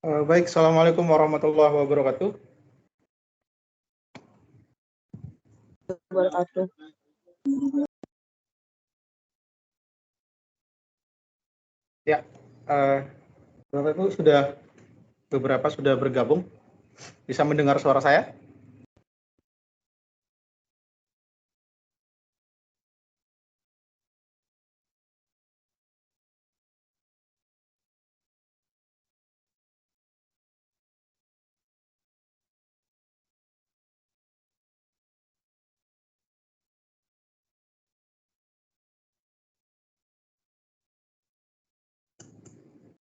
Baik, Assalamualaikum warahmatullahi wabarakatuh. Wabarakatuh. Ya, Bapak Ibu beberapa sudah bergabung. Bisa mendengar suara saya?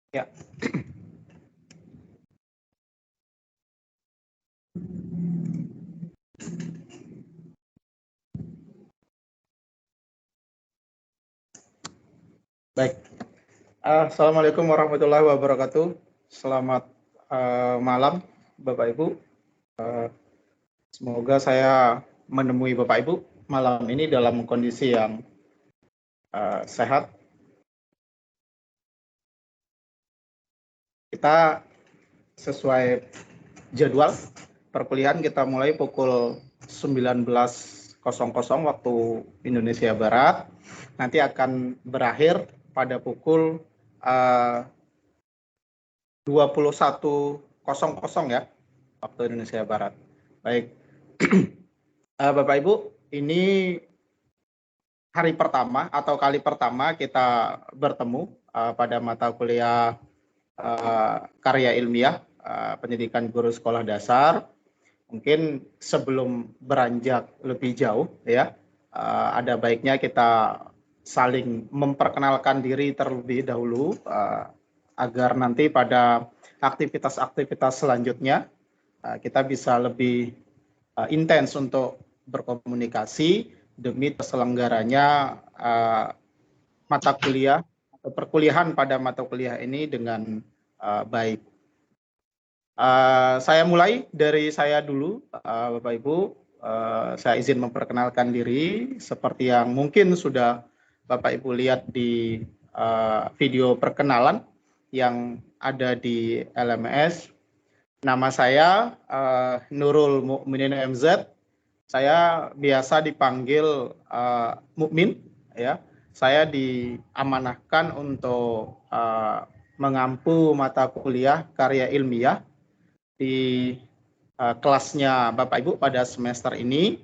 Ya. Baik. Assalamualaikum warahmatullahi wabarakatuh. Selamat malam, Bapak Ibu. Semoga saya menemui Bapak Ibu malam ini dalam kondisi yang sehat. Kita sesuai jadwal perkuliahan kita mulai pukul 19.00 waktu Indonesia Barat. Nanti akan berakhir pada pukul 21.00 ya waktu Indonesia Barat. Baik, Bapak Ibu, ini hari pertama atau kali pertama kita bertemu pada mata kuliah karya ilmiah pendidikan guru sekolah dasar. Mungkin sebelum beranjak lebih jauh ya, ada baiknya kita saling memperkenalkan diri terlebih dahulu agar nanti pada aktivitas-aktivitas selanjutnya kita bisa lebih intens untuk berkomunikasi demi terselenggaranya mata kuliah atau perkuliahan pada mata kuliah ini dengan baik. Saya mulai dari saya dulu, Bapak Ibu. Saya izin memperkenalkan diri seperti yang mungkin sudah Bapak Ibu lihat di video perkenalan yang ada di LMS. Nama saya Nurul Mukminin MZ. Saya biasa dipanggil Mukmin, ya. Saya diamanahkan untuk mengampu mata kuliah karya ilmiah di kelasnya Bapak Ibu pada semester ini.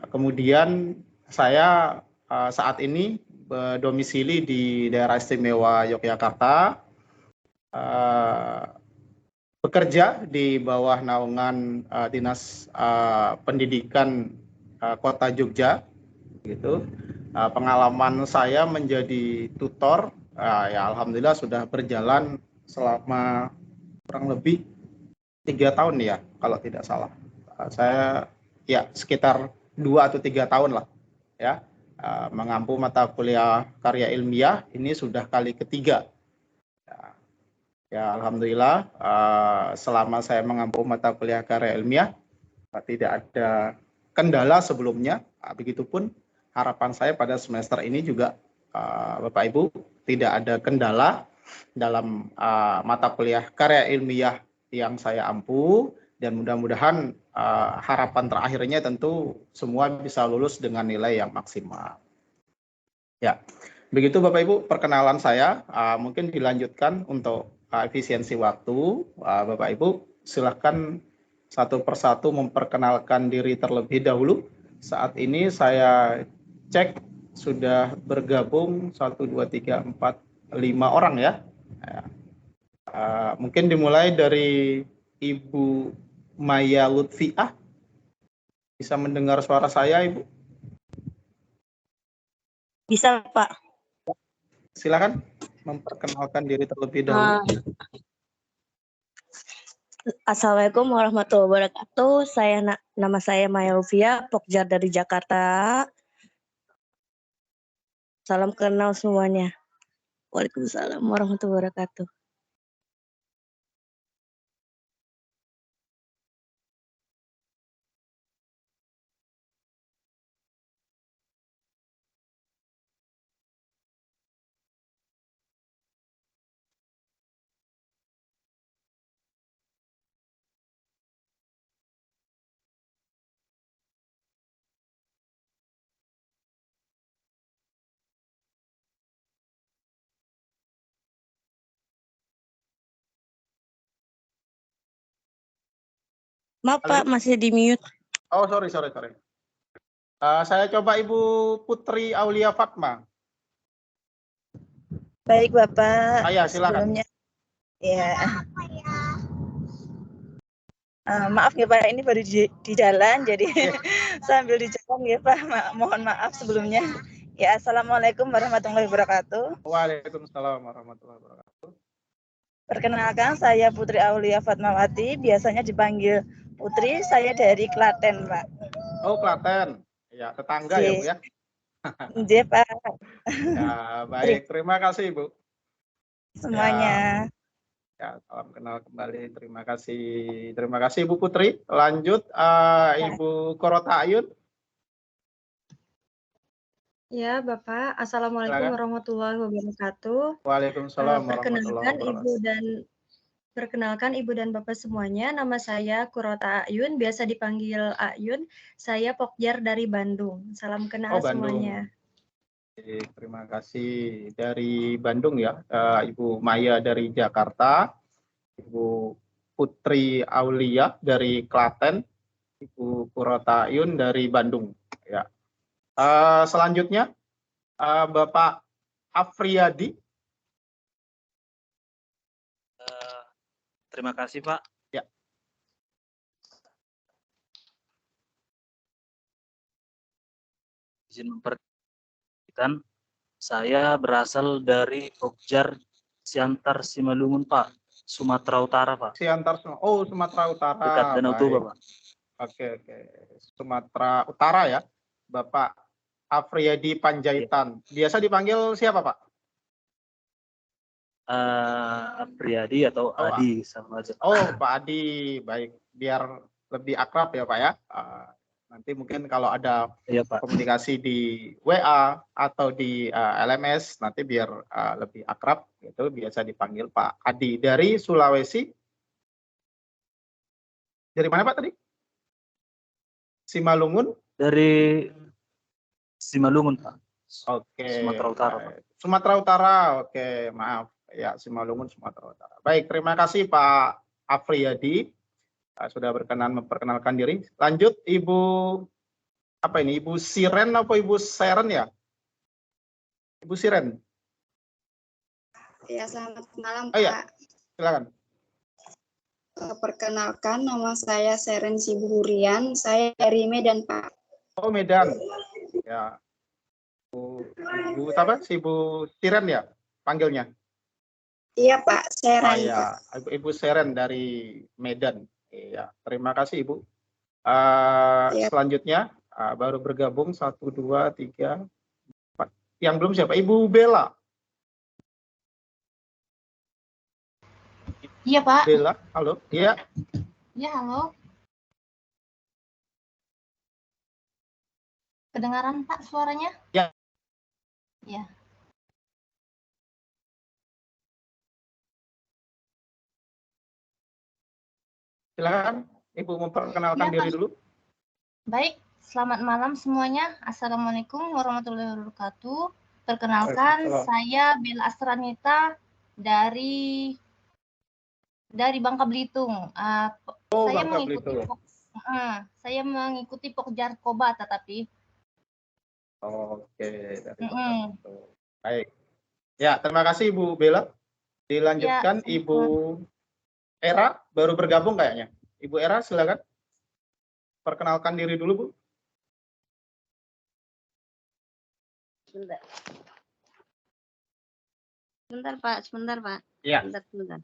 Kemudian saya saat ini berdomisili di daerah istimewa Yogyakarta, bekerja di bawah naungan Dinas Pendidikan Kota Jogja, gitu. Pengalaman saya menjadi tutor, ya alhamdulillah sudah berjalan selama kurang lebih 3 tahun ya, kalau tidak salah. Saya ya sekitar 2 atau 3 tahun lah ya, mengampu mata kuliah karya ilmiah ini sudah kali ketiga. Ya, alhamdulillah selama saya mengampu mata kuliah karya ilmiah tidak ada kendala sebelumnya. Begitupun harapan saya pada semester ini juga Bapak Ibu tidak ada kendala dalam mata kuliah karya ilmiah yang saya ampu, dan mudah-mudahan harapan terakhirnya tentu semua bisa lulus dengan nilai yang maksimal. Ya, begitu Bapak Ibu perkenalan saya. Mungkin dilanjutkan untuk efisiensi waktu. Bapak Ibu silakan satu persatu memperkenalkan diri terlebih dahulu. Saat ini saya cek sudah bergabung 1, 2, 3, 4, 5 orang ya. Mungkin dimulai dari Ibu Maya Lutfiah. Bisa mendengar suara saya, Ibu? Bisa, Pak. Silakan memperkenalkan diri terlebih dahulu. Assalamualaikum warahmatullahi wabarakatuh. Nama saya Maya Lufia, Pokjar dari Jakarta. Salam kenal semuanya. Waalaikumsalam warahmatullahi wabarakatuh. Maaf Halo? Pak, masih di mute. Oh, sorry. Saya coba Ibu Putri Aulia Fatma. Baik Bapak, Ya, silakan. sebelumnya ya maaf ya Pak, ini baru di jalan jadi sambil di jalan ya Pak, mohon maaf sebelumnya. Ya, Assalamualaikum warahmatullahi wabarakatuh. Waalaikumsalam warahmatullahi wabarakatuh. Perkenalkan, saya Putri Aulia Fatmawati, biasanya dipanggil Putri, saya dari Klaten Pak. Oh, Klaten. Ya, tetangga ya Bu ya. Iya Pak. Ya, baik. Terima kasih Ibu. Semuanya. Ya, salam kenal kembali. Terima kasih Ibu Putri. Lanjut Ibu Korota Ayun. Ya, Bapak. Assalamualaikum Silakan. warahmatullahi wabarakatuh. Waalaikumsalam warahmatullahi wabarakatuh. Perkenalkan Ibu dan Bapak semuanya. Nama saya Kurota Ayun, biasa dipanggil Ayun. Saya Pokjar dari Bandung. Salam kenal Bandung. semuanya. Terima kasih dari Bandung ya, Ibu Maya dari Jakarta, Ibu Putri Aulia dari Klaten, Ibu Kurota Ayun dari Bandung. Ya. Selanjutnya Bapak Afriyadi. Terima kasih Pak. Ya. Izin memperkenalkan, saya berasal dari Pokjar Siantar Simalungun Pak, Sumatera Utara Pak. Siantar, oh Sumatera Utara. Dekat Danau Toba Pak. Oke. Sumatera Utara ya, Bapak Afriyadi Panjaitan. Biasa dipanggil siapa Pak? Apriyadi atau Adi sama aja. Oh Pak Adi, baik. Biar lebih akrab ya Pak ya. Nanti mungkin kalau ada komunikasi di WA atau di LMS, nanti biar lebih akrab, itu biasa dipanggil Pak Adi dari Sulawesi. Dari mana Pak tadi? Simalungun? Dari Simalungun Pak. Oke. Sumatera Utara Pak. Sumatera Utara, oke, maaf. Ya, Simalungun, Sumatera Utara. Baik, terima kasih Pak Afriyadi. Sudah memperkenalkan diri. Lanjut Ibu Ibu Siren apa Ibu Seren ya? Ibu Siren. Ya, selamat malam Pak. Iya, silakan. Perkenalkan, nama saya Seren Sibuhurian, saya dari Medan Pak. Oh Medan. Ya. Ibu apa? Ibu Siren ya panggilnya? Iya Pak, Seren. Ya. Ibu Seren dari Medan. Iya, terima kasih Ibu. Selanjutnya baru bergabung 1, 2, 3, 4. Yang belum siapa? Ibu Bella. Iya Pak. Bella, halo. Iya. Iya halo. Kedengaran Pak suaranya? Ya. Ya. Silakan Ibu memperkenalkan diri dulu. Baik, selamat malam semuanya. Assalamualaikum warahmatullahi wabarakatuh. Perkenalkan, saya Bella Astranita dari Bangka Belitung. Saya mengikuti Pokjar Koba tapi. Oke, dari baik. Ya, terima kasih Ibu Bella. Dilanjutkan ya, Ibu Era baru bergabung kayaknya. Ibu Era silakan. Perkenalkan diri dulu, Bu. Sebentar Pak. Iya. Sebentar.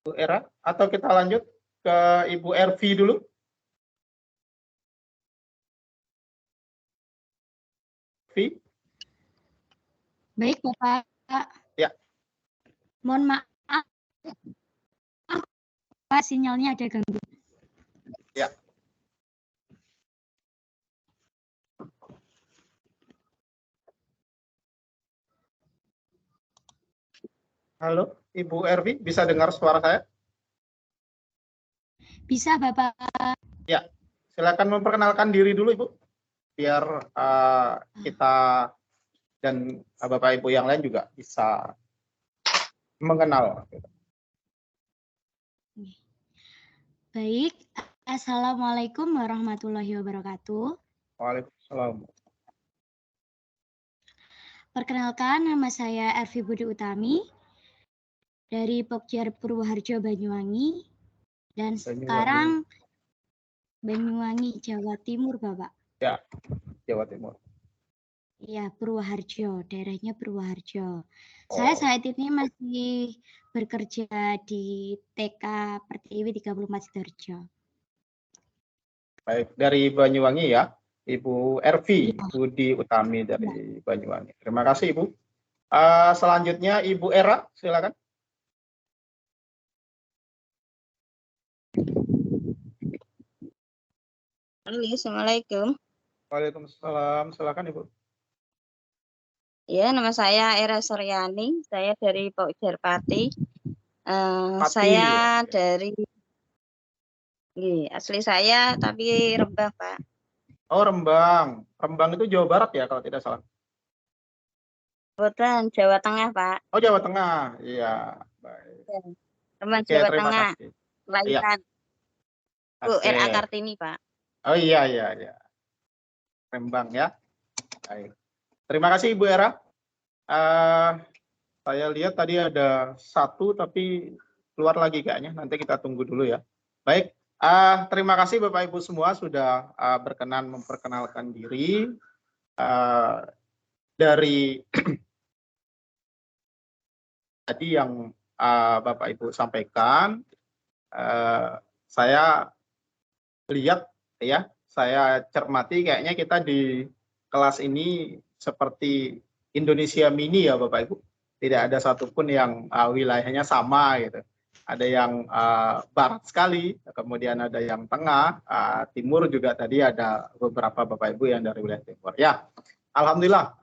Bu Era, atau kita lanjut ke Ibu Ervi dulu. Vi. Baik Bapak. Ya. Mohon maaf, Pak, sinyalnya ada gangguan. Ya. Halo, Ibu Ervi, bisa dengar suara saya? Bisa, Bapak. Ya, silakan memperkenalkan diri dulu Ibu, biar kita dan Bapak Ibu yang lain juga bisa mengenal. Baik, Assalamualaikum warahmatullahi wabarakatuh. Waalaikumsalam. Perkenalkan, nama saya Ervi Budi Utami dari Pokjar Purwoharjo, Banyuwangi. Dan sekarang Banyuwangi, Jawa Timur, Bapak. Ya, Jawa Timur. Iya, Purwoharjo, daerahnya Purwoharjo. Saya saat ini masih bekerja di TK Pertiwi 34 Sidoarjo. Baik, dari Banyuwangi ya, Ibu Ervi Budi Utami dari Banyuwangi. Terima kasih Ibu. Selanjutnya Ibu Era, silakan. Assalamualaikum. Waalaikumsalam, silakan Ibu. Ya, nama saya Era Suryani, saya dari Pokjar Pati. Saya dari asli saya tapi Rembang, Pak. Oh, Rembang. Rembang itu Jawa Barat ya kalau tidak salah. Bukan Jawa Tengah, Pak. Oh, Jawa Tengah. Iya, baik. Teman Oke, Jawa terima Tengah. kasih. Lahiran. Bu Oke. R.A. Kartini, Pak. Oh iya. Rembang ya. Baik. Terima kasih Ibu Era. Saya lihat tadi ada satu tapi keluar lagi kayaknya. Nanti kita tunggu dulu ya. Baik. Terima kasih Bapak Ibu semua sudah berkenan memperkenalkan diri. Dari tadi yang Bapak Ibu sampaikan, saya lihat ya, saya cermati kayaknya kita di kelas ini seperti Indonesia mini ya Bapak Ibu. Tidak ada satupun yang wilayahnya sama gitu. Ada yang barat sekali, kemudian ada yang tengah, timur juga tadi ada beberapa Bapak Ibu yang dari wilayah timur. Ya, alhamdulillah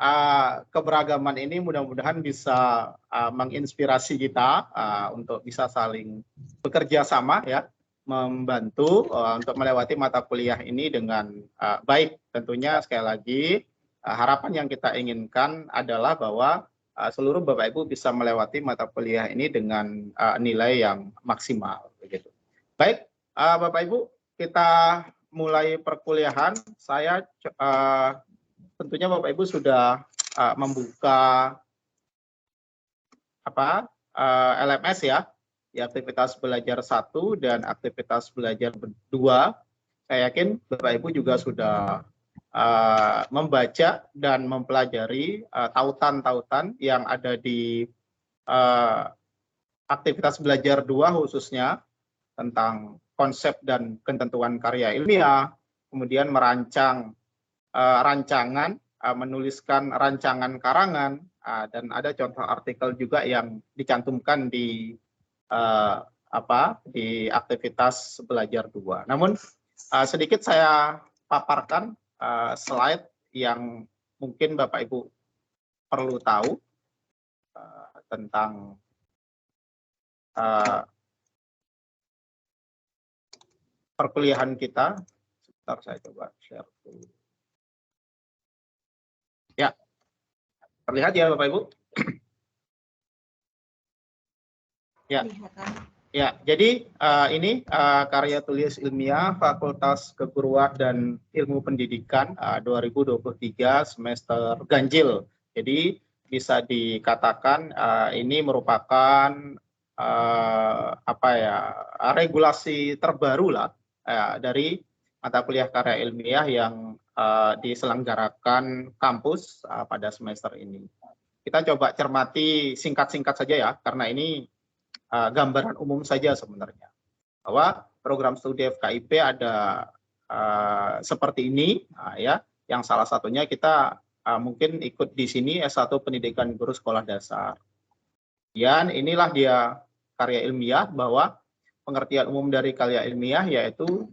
keberagaman ini mudah-mudahan bisa menginspirasi kita untuk bisa saling bekerja sama ya, membantu untuk melewati mata kuliah ini dengan baik. Tentunya sekali lagi harapan yang kita inginkan adalah bahwa seluruh Bapak Ibu bisa melewati mata kuliah ini dengan nilai yang maksimal begitu. Baik, Bapak Ibu, kita mulai perkuliahan. Saya tentunya Bapak Ibu sudah membuka LMS ya, di aktivitas belajar 1 dan aktivitas belajar 2. Saya yakin Bapak Ibu juga sudah membaca dan mempelajari tautan-tautan yang ada di aktivitas belajar 2 khususnya tentang konsep dan ketentuan karya ilmiah, kemudian merancang rancangan, menuliskan rancangan karangan, dan ada contoh artikel juga yang dicantumkan di di aktivitas belajar 2. Namun sedikit saya paparkan slide yang mungkin Bapak Ibu perlu tahu tentang perkuliahan kita. Sebentar saya coba share dulu. Ya, terlihat ya Bapak Ibu? Ya, jadi ini karya tulis ilmiah Fakultas Keguruan dan Ilmu Pendidikan 2023 semester ganjil. Jadi bisa dikatakan ini merupakan regulasi terbaru lah dari mata kuliah karya ilmiah yang diselenggarakan kampus pada semester ini. Kita coba cermati singkat-singkat saja ya, karena ini gambaran umum saja sebenarnya, bahwa program studi FKIP ada seperti ini ya, yang salah satunya kita mungkin ikut di sini S1 Pendidikan Guru Sekolah Dasar. Dan inilah dia karya ilmiah, bahwa pengertian umum dari karya ilmiah yaitu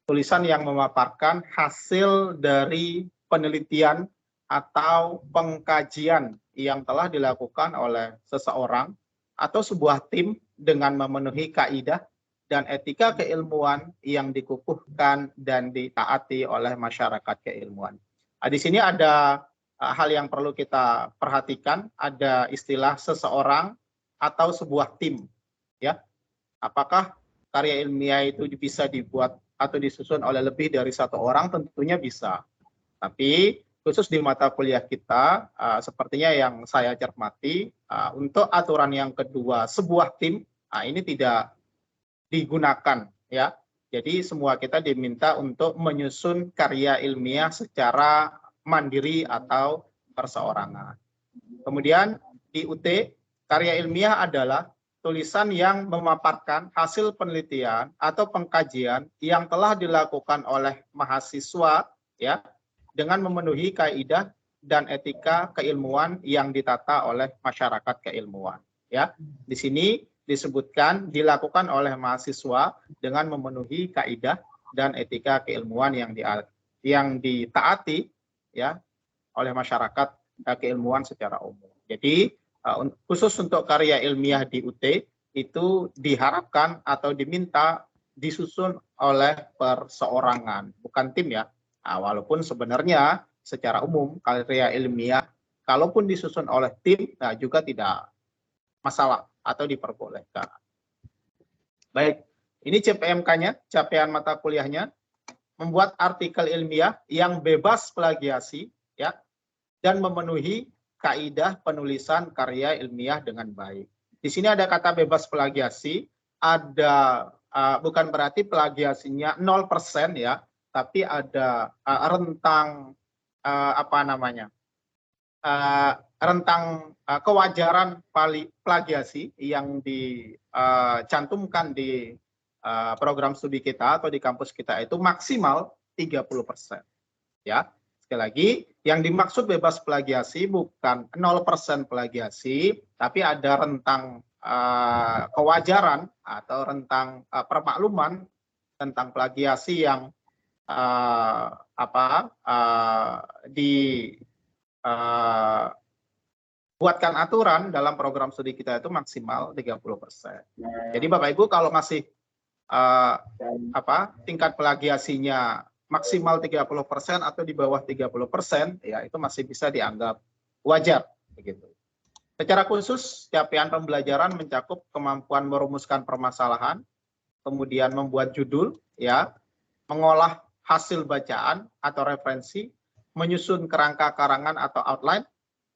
tulisan yang memaparkan hasil dari penelitian atau pengkajian yang telah dilakukan oleh seseorang atau sebuah tim dengan memenuhi kaidah dan etika keilmuan yang dikukuhkan dan ditaati oleh masyarakat keilmuan. Di sini ada hal yang perlu kita perhatikan, ada istilah seseorang atau sebuah tim, ya. Apakah karya ilmiah itu bisa dibuat atau disusun oleh lebih dari satu orang? Tentunya bisa. Tapi khusus di mata kuliah kita, sepertinya yang saya cermati, untuk aturan yang kedua, sebuah tim, ini tidak digunakan, ya. Jadi semua kita diminta untuk menyusun karya ilmiah secara mandiri atau perseorangan. Kemudian di UT, karya ilmiah adalah tulisan yang memaparkan hasil penelitian atau pengkajian yang telah dilakukan oleh mahasiswa, ya, dengan memenuhi kaidah dan etika keilmuan yang ditata oleh masyarakat keilmuan, ya. Di sini disebutkan dilakukan oleh mahasiswa dengan memenuhi kaidah dan etika keilmuan yang ditaati, ya, oleh masyarakat keilmuan secara umum. Jadi khusus untuk karya ilmiah di UT itu diharapkan atau diminta disusun oleh perseorangan, bukan tim, ya. Walaupun sebenarnya secara umum karya ilmiah kalaupun disusun oleh tim, juga tidak masalah atau diperbolehkan. Baik, ini CPMK-nya, capaian mata kuliahnya, membuat artikel ilmiah yang bebas plagiasi, ya, dan memenuhi kaidah penulisan karya ilmiah dengan baik. Di sini ada kata bebas plagiasi, ada bukan berarti plagiasinya 0%, ya, tapi ada rentang rentang kewajaran plagiasi yang dicantumkan di program studi kita atau di kampus kita itu maksimal 30%. Ya. Sekali lagi, yang dimaksud bebas plagiasi bukan 0% plagiasi, tapi ada rentang kewajaran atau rentang permakluman tentang plagiasi yang buatkan aturan dalam program studi kita itu maksimal 30%. Jadi Bapak Ibu kalau masih tingkat plagiasinya maksimal 30% atau di bawah 30%, ya itu masih bisa dianggap wajar begitu. Secara khusus, capaian pembelajaran mencakup kemampuan merumuskan permasalahan, kemudian membuat judul, ya, mengolah hasil bacaan atau referensi, menyusun kerangka karangan atau outline,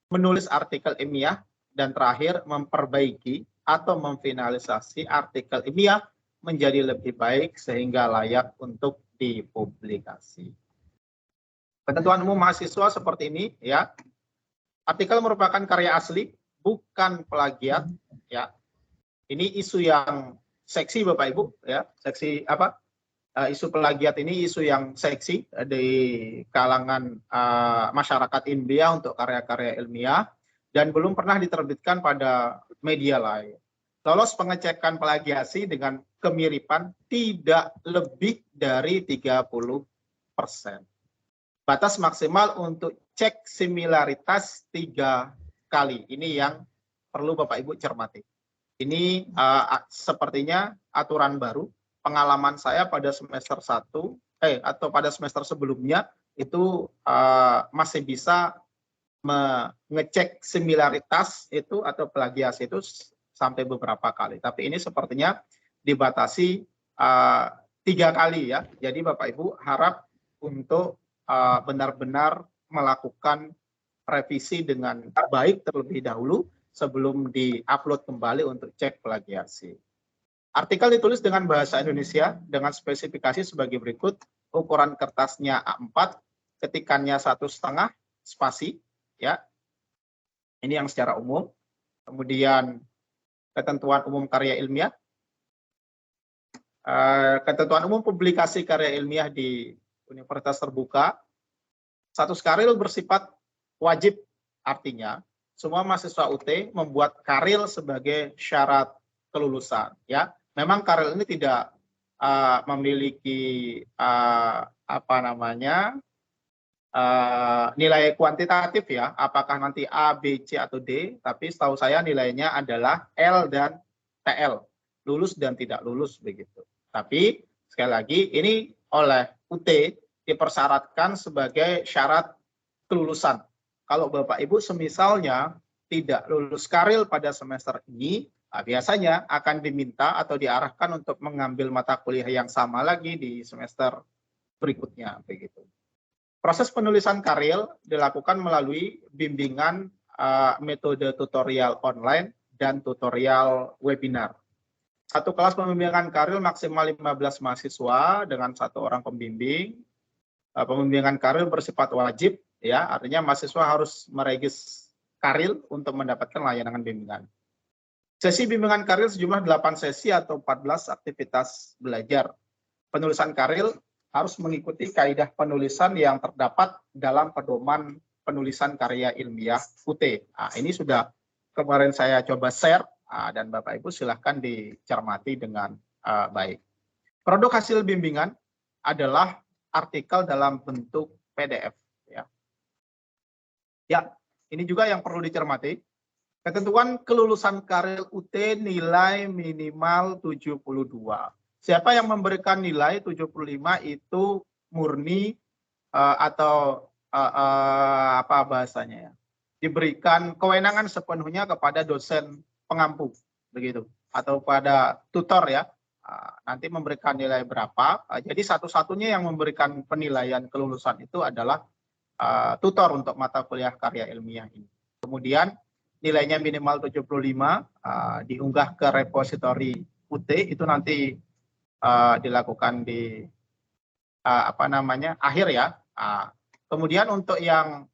menulis artikel ilmiah, dan terakhir memperbaiki atau memfinalisasi artikel ilmiah menjadi lebih baik sehingga layak untuk dipublikasi. Ketentuan umum mahasiswa seperti ini, ya. Artikel merupakan karya asli, bukan plagiat, ya. Ini isu yang seksi Bapak Ibu, ya. Seksi isu plagiat ini isu yang seksi di kalangan masyarakat ilmiah untuk karya-karya ilmiah dan belum pernah diterbitkan pada media lain. Lolos pengecekan plagiasi dengan kemiripan tidak lebih dari 30%. Batas maksimal untuk cek similaritas 3 kali. Ini yang perlu Bapak Ibu cermati. Ini sepertinya aturan baru. Pengalaman saya pada semester 1 atau pada semester sebelumnya itu masih bisa mengecek similaritas itu atau plagiasi itu sampai beberapa kali. Tapi ini sepertinya dibatasi 3 kali, ya. Jadi Bapak Ibu harap untuk benar-benar melakukan revisi dengan baik terlebih dahulu sebelum di-upload kembali untuk cek plagiasi. Artikel ditulis dengan bahasa Indonesia dengan spesifikasi sebagai berikut. Ukuran kertasnya A4, ketikannya 1,5 spasi, ya. Ini yang secara umum. Kemudian ketentuan umum karya ilmiah. Ketentuan umum publikasi karya ilmiah di Universitas Terbuka. Status karil bersifat wajib, artinya semua mahasiswa UT membuat karil sebagai syarat kelulusan, ya. Memang karil ini tidak memiliki nilai kuantitatif, ya, apakah nanti A, B, C atau D, tapi setahu saya nilainya adalah L dan TL. lulus dan tidak lulus begitu. Tapi sekali lagi ini oleh UT dipersyaratkan sebagai syarat kelulusan. Kalau Bapak Ibu semisalnya tidak lulus karil pada semester ini, biasanya akan diminta atau diarahkan untuk mengambil mata kuliah yang sama lagi di semester berikutnya begitu. Proses penulisan karil dilakukan melalui bimbingan metode tutorial online dan tutorial webinar. Satu kelas pembimbingan karil maksimal 15 mahasiswa dengan 1 orang pembimbing. Pembimbingan karil bersifat wajib, ya, artinya mahasiswa harus meregis karil untuk mendapatkan layanan bimbingan. Sesi bimbingan karil sejumlah 8 sesi atau 14 aktivitas belajar. Penulisan karil harus mengikuti kaidah penulisan yang terdapat dalam pedoman penulisan karya ilmiah UT. Ini sudah kemarin saya coba share, dan Bapak Ibu silahkan dicermati dengan baik. Produk hasil bimbingan adalah artikel dalam bentuk PDF. Ya, ini juga yang perlu dicermati. Ketentuan kelulusan karil UT nilai minimal 72. Siapa yang memberikan nilai 75 itu murni atau apa bahasanya ya? Diberikan kewenangan sepenuhnya kepada dosen pengampu begitu atau pada tutor ya. Nanti memberikan nilai berapa. Jadi satu-satunya yang memberikan penilaian kelulusan itu adalah tutor untuk mata kuliah karya ilmiah ini. Kemudian nilainya minimal 75, diunggah ke repositori UT, itu nanti dilakukan di akhir ya. Kemudian untuk yang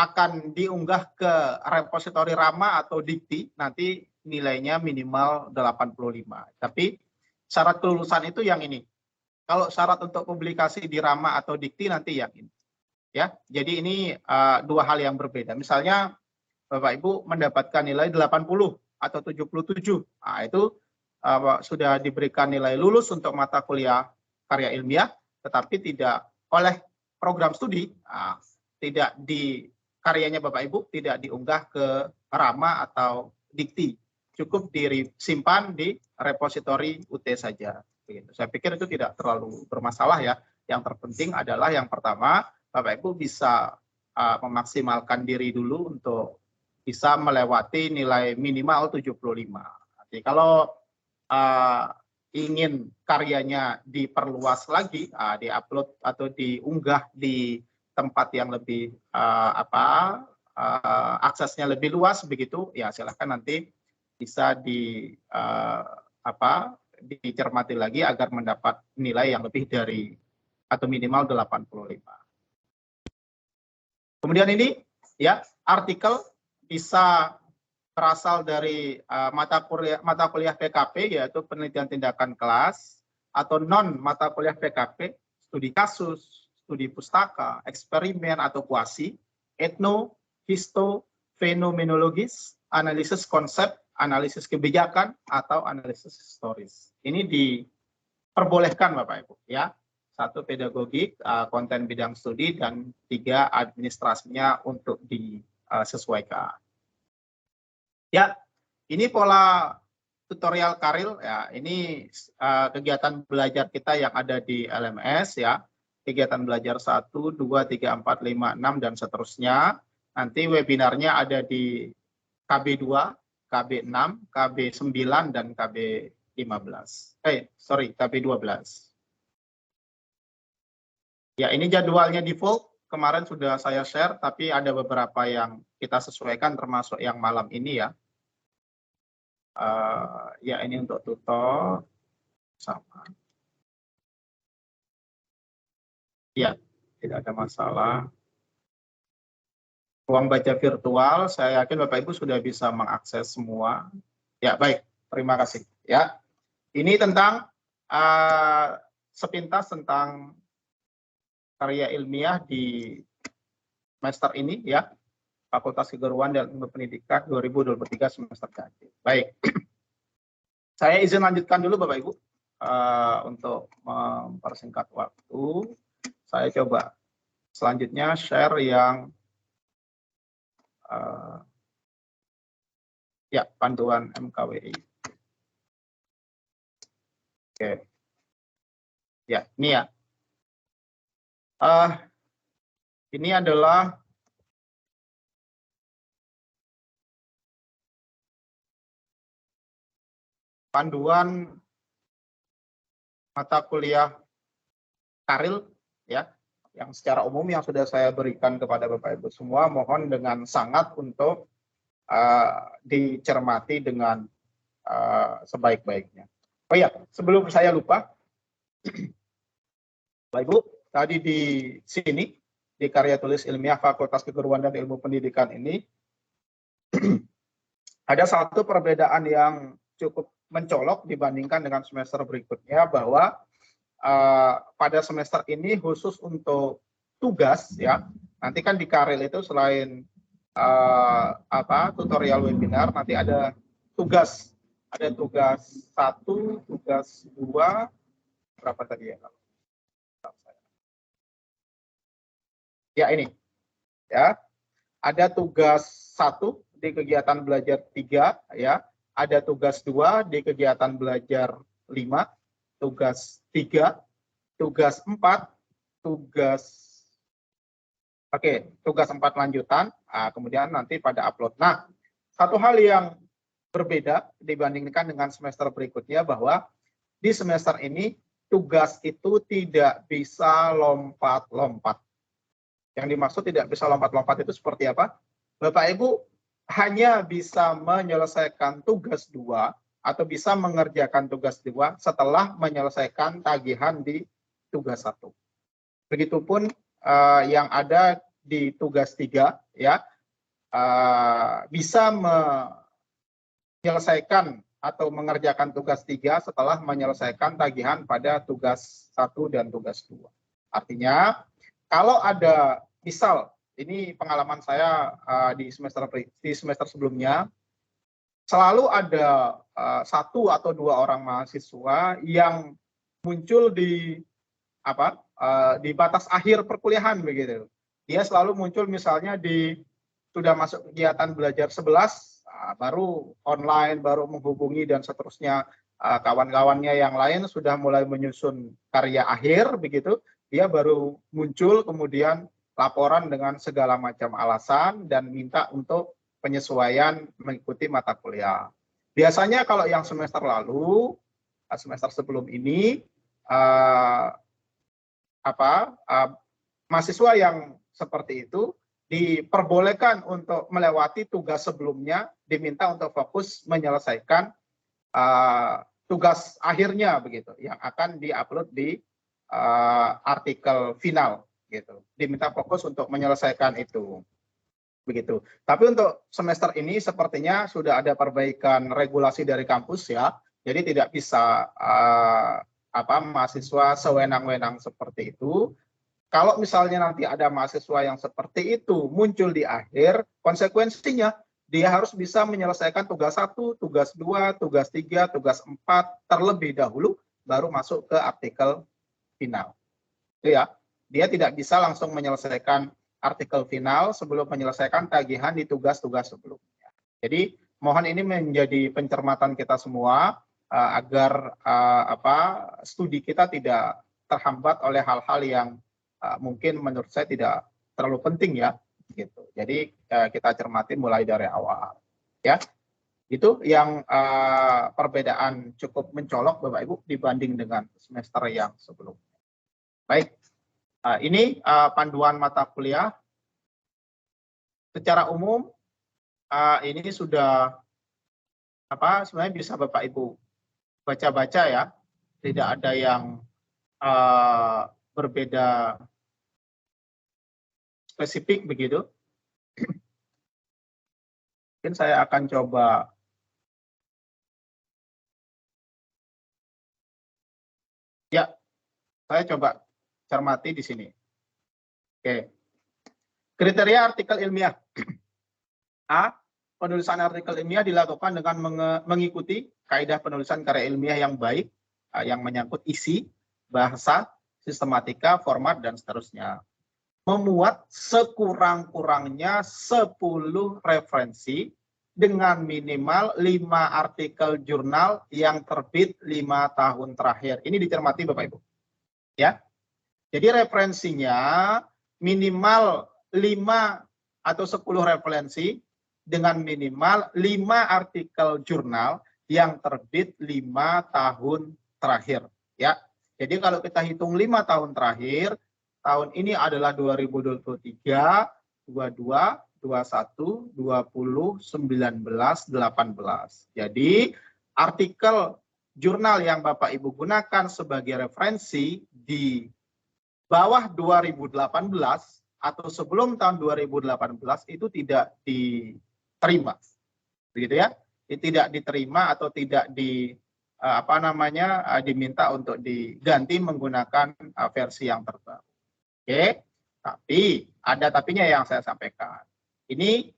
akan diunggah ke repositori Rama atau Dikti nanti nilainya minimal 85. Tapi syarat kelulusan itu yang ini. Kalau syarat untuk publikasi di Rama atau Dikti nanti yang ini. Ya, jadi ini dua hal yang berbeda. Misalnya Bapak Ibu mendapatkan nilai 80 atau 77. Itu sudah diberikan nilai lulus untuk mata kuliah karya ilmiah, tetapi tidak oleh program studi, tidak di karyanya Bapak Ibu tidak diunggah ke Rama atau Dikti. Cukup disimpan di repositori UT saja. Begitu. Saya pikir itu tidak terlalu bermasalah ya. Yang terpenting adalah yang pertama, Bapak Ibu bisa memaksimalkan diri dulu untuk bisa melewati nilai minimal 75. Jadi kalau ingin karyanya diperluas lagi, diupload atau diunggah di tempat yang lebih aksesnya lebih luas begitu, ya silahkan nanti bisa dicermati lagi agar mendapat nilai yang lebih dari atau minimal 85. Kemudian ini ya artikel bisa berasal dari mata kuliah PKP yaitu penelitian tindakan kelas atau non mata kuliah PKP, studi kasus, studi pustaka, eksperimen atau kuasi, etno, histo, fenomenologis, analisis konsep, analisis kebijakan atau analisis historis. Ini diperbolehkan Bapak Ibu ya. 1 pedagogik, konten bidang studi, dan 3 administrasinya untuk disesuaikan. Ya, ini pola tutorial karil ya. Ini kegiatan belajar kita yang ada di LMS ya. Kegiatan belajar 1, 2, 3, 4, 5, 6 dan seterusnya. Nanti webinarnya ada di KB2, KB6, KB9 dan KB15. KB12. Ya, ini jadwalnya default. Kemarin sudah saya share, tapi ada beberapa yang kita sesuaikan termasuk yang malam ini ya. Ya, ini untuk tutor sama. Ya, tidak ada masalah. Ruang baca virtual, saya yakin Bapak Ibu sudah bisa mengakses semua. Ya, baik. Terima kasih. Ya, ini tentang sepintas tentang karya ilmiah di semester ini ya, Fakultas Keguruan dan Ilmu Pendidikan 2023 semester ganjil. Baik, saya izin lanjutkan dulu Bapak Ibu untuk mempersingkat waktu. Saya coba selanjutnya share yang ya panduan MKWI. Oke. Ya, ini ya. Ini adalah panduan mata kuliah Karil ya, yang secara umum yang sudah saya berikan kepada Bapak Ibu semua, mohon dengan sangat untuk dicermati dengan sebaik-baiknya. Oh ya, sebelum saya lupa, Bapak Ibu, tadi di sini di karya tulis ilmiah Fakultas Keguruan dan Ilmu Pendidikan ini ada satu perbedaan yang cukup mencolok dibandingkan dengan semester berikutnya, bahwa pada semester ini khusus untuk tugas ya, nanti kan di Karil itu selain tutorial webinar, nanti ada tugas 1, tugas 2, berapa tadi ya? Ya ini ya, ada tugas 1 di kegiatan belajar 3 ya, ada tugas 2 di kegiatan belajar 5, tugas 3, tugas 4, tugas 4 lanjutan, kemudian nanti pada upload. Nah, satu hal yang berbeda dibandingkan dengan semester berikutnya, bahwa di semester ini tugas itu tidak bisa lompat-lompat. Yang dimaksud tidak bisa lompat-lompat itu seperti apa? Bapak Ibu hanya bisa menyelesaikan tugas 2 atau bisa mengerjakan tugas 2 setelah menyelesaikan tagihan di tugas 1. Begitupun yang ada di tugas 3 ya, bisa menyelesaikan atau mengerjakan tugas 3 setelah menyelesaikan tagihan pada tugas 1 dan tugas 2. Artinya kalau ada, misal ini pengalaman saya di semester sebelumnya, selalu ada 1 atau 2 orang mahasiswa yang muncul di batas akhir perkuliahan begitu. Dia selalu muncul misalnya sudah masuk kegiatan belajar 11, baru online, baru menghubungi dan seterusnya, kawan-kawannya yang lain sudah mulai menyusun karya akhir begitu, dia baru muncul kemudian laporan dengan segala macam alasan dan minta untuk penyesuaian mengikuti mata kuliah. Biasanya kalau yang semester lalu, semester sebelum ini, mahasiswa yang seperti itu diperbolehkan untuk melewati tugas sebelumnya, diminta untuk fokus menyelesaikan tugas akhirnya begitu, yang akan diupload di artikel final gitu. Diminta fokus untuk menyelesaikan itu. Begitu. Tapi untuk semester ini sepertinya sudah ada perbaikan regulasi dari kampus ya. Jadi tidak bisa mahasiswa sewenang-wenang seperti itu. Kalau misalnya nanti ada mahasiswa yang seperti itu muncul di akhir, konsekuensinya dia harus bisa menyelesaikan tugas 1, tugas 2, tugas 3, tugas 4 terlebih dahulu, baru masuk ke artikel final. Itu ya. Dia tidak bisa langsung menyelesaikan artikel final sebelum menyelesaikan tagihan di tugas-tugas sebelumnya. Jadi mohon ini menjadi pencermatan kita semua agar studi kita tidak terhambat oleh hal-hal yang mungkin menurut saya tidak terlalu penting ya gitu. Jadi kita cermati mulai dari awal ya. Itu yang perbedaan cukup mencolok Bapak Ibu dibanding dengan semester yang sebelumnya. Baik, ini panduan mata kuliah. Secara umum ini sudah sebenarnya bisa Bapak Ibu baca-baca ya. Tidak ada yang berbeda spesifik begitu. Mungkin saya akan coba ya, saya coba cermati di sini. Oke. Kriteria artikel ilmiah. A. Penulisan artikel ilmiah dilakukan dengan mengikuti kaidah penulisan karya ilmiah yang baik, yang menyangkut isi, bahasa, sistematika, format, dan seterusnya. Memuat sekurang-kurangnya 10 referensi dengan minimal 5 artikel jurnal yang terbit 5 tahun terakhir. Ini dicermati Bapak Ibu. Ya. Jadi referensinya minimal 5 atau 10 referensi dengan minimal 5 artikel jurnal yang terbit 5 tahun terakhir. Ya. Jadi kalau kita hitung 5 tahun terakhir, tahun ini adalah 2023, 22, 21, 20, 19, 18. Jadi artikel jurnal yang Bapak Ibu gunakan sebagai referensi di bawah 2018 atau sebelum tahun 2018 itu tidak diterima. Begitu ya? Tidak diterima atau tidak diminta untuk diganti menggunakan versi yang terbaru. Oke, tapi ada tapinya yang saya sampaikan. Ini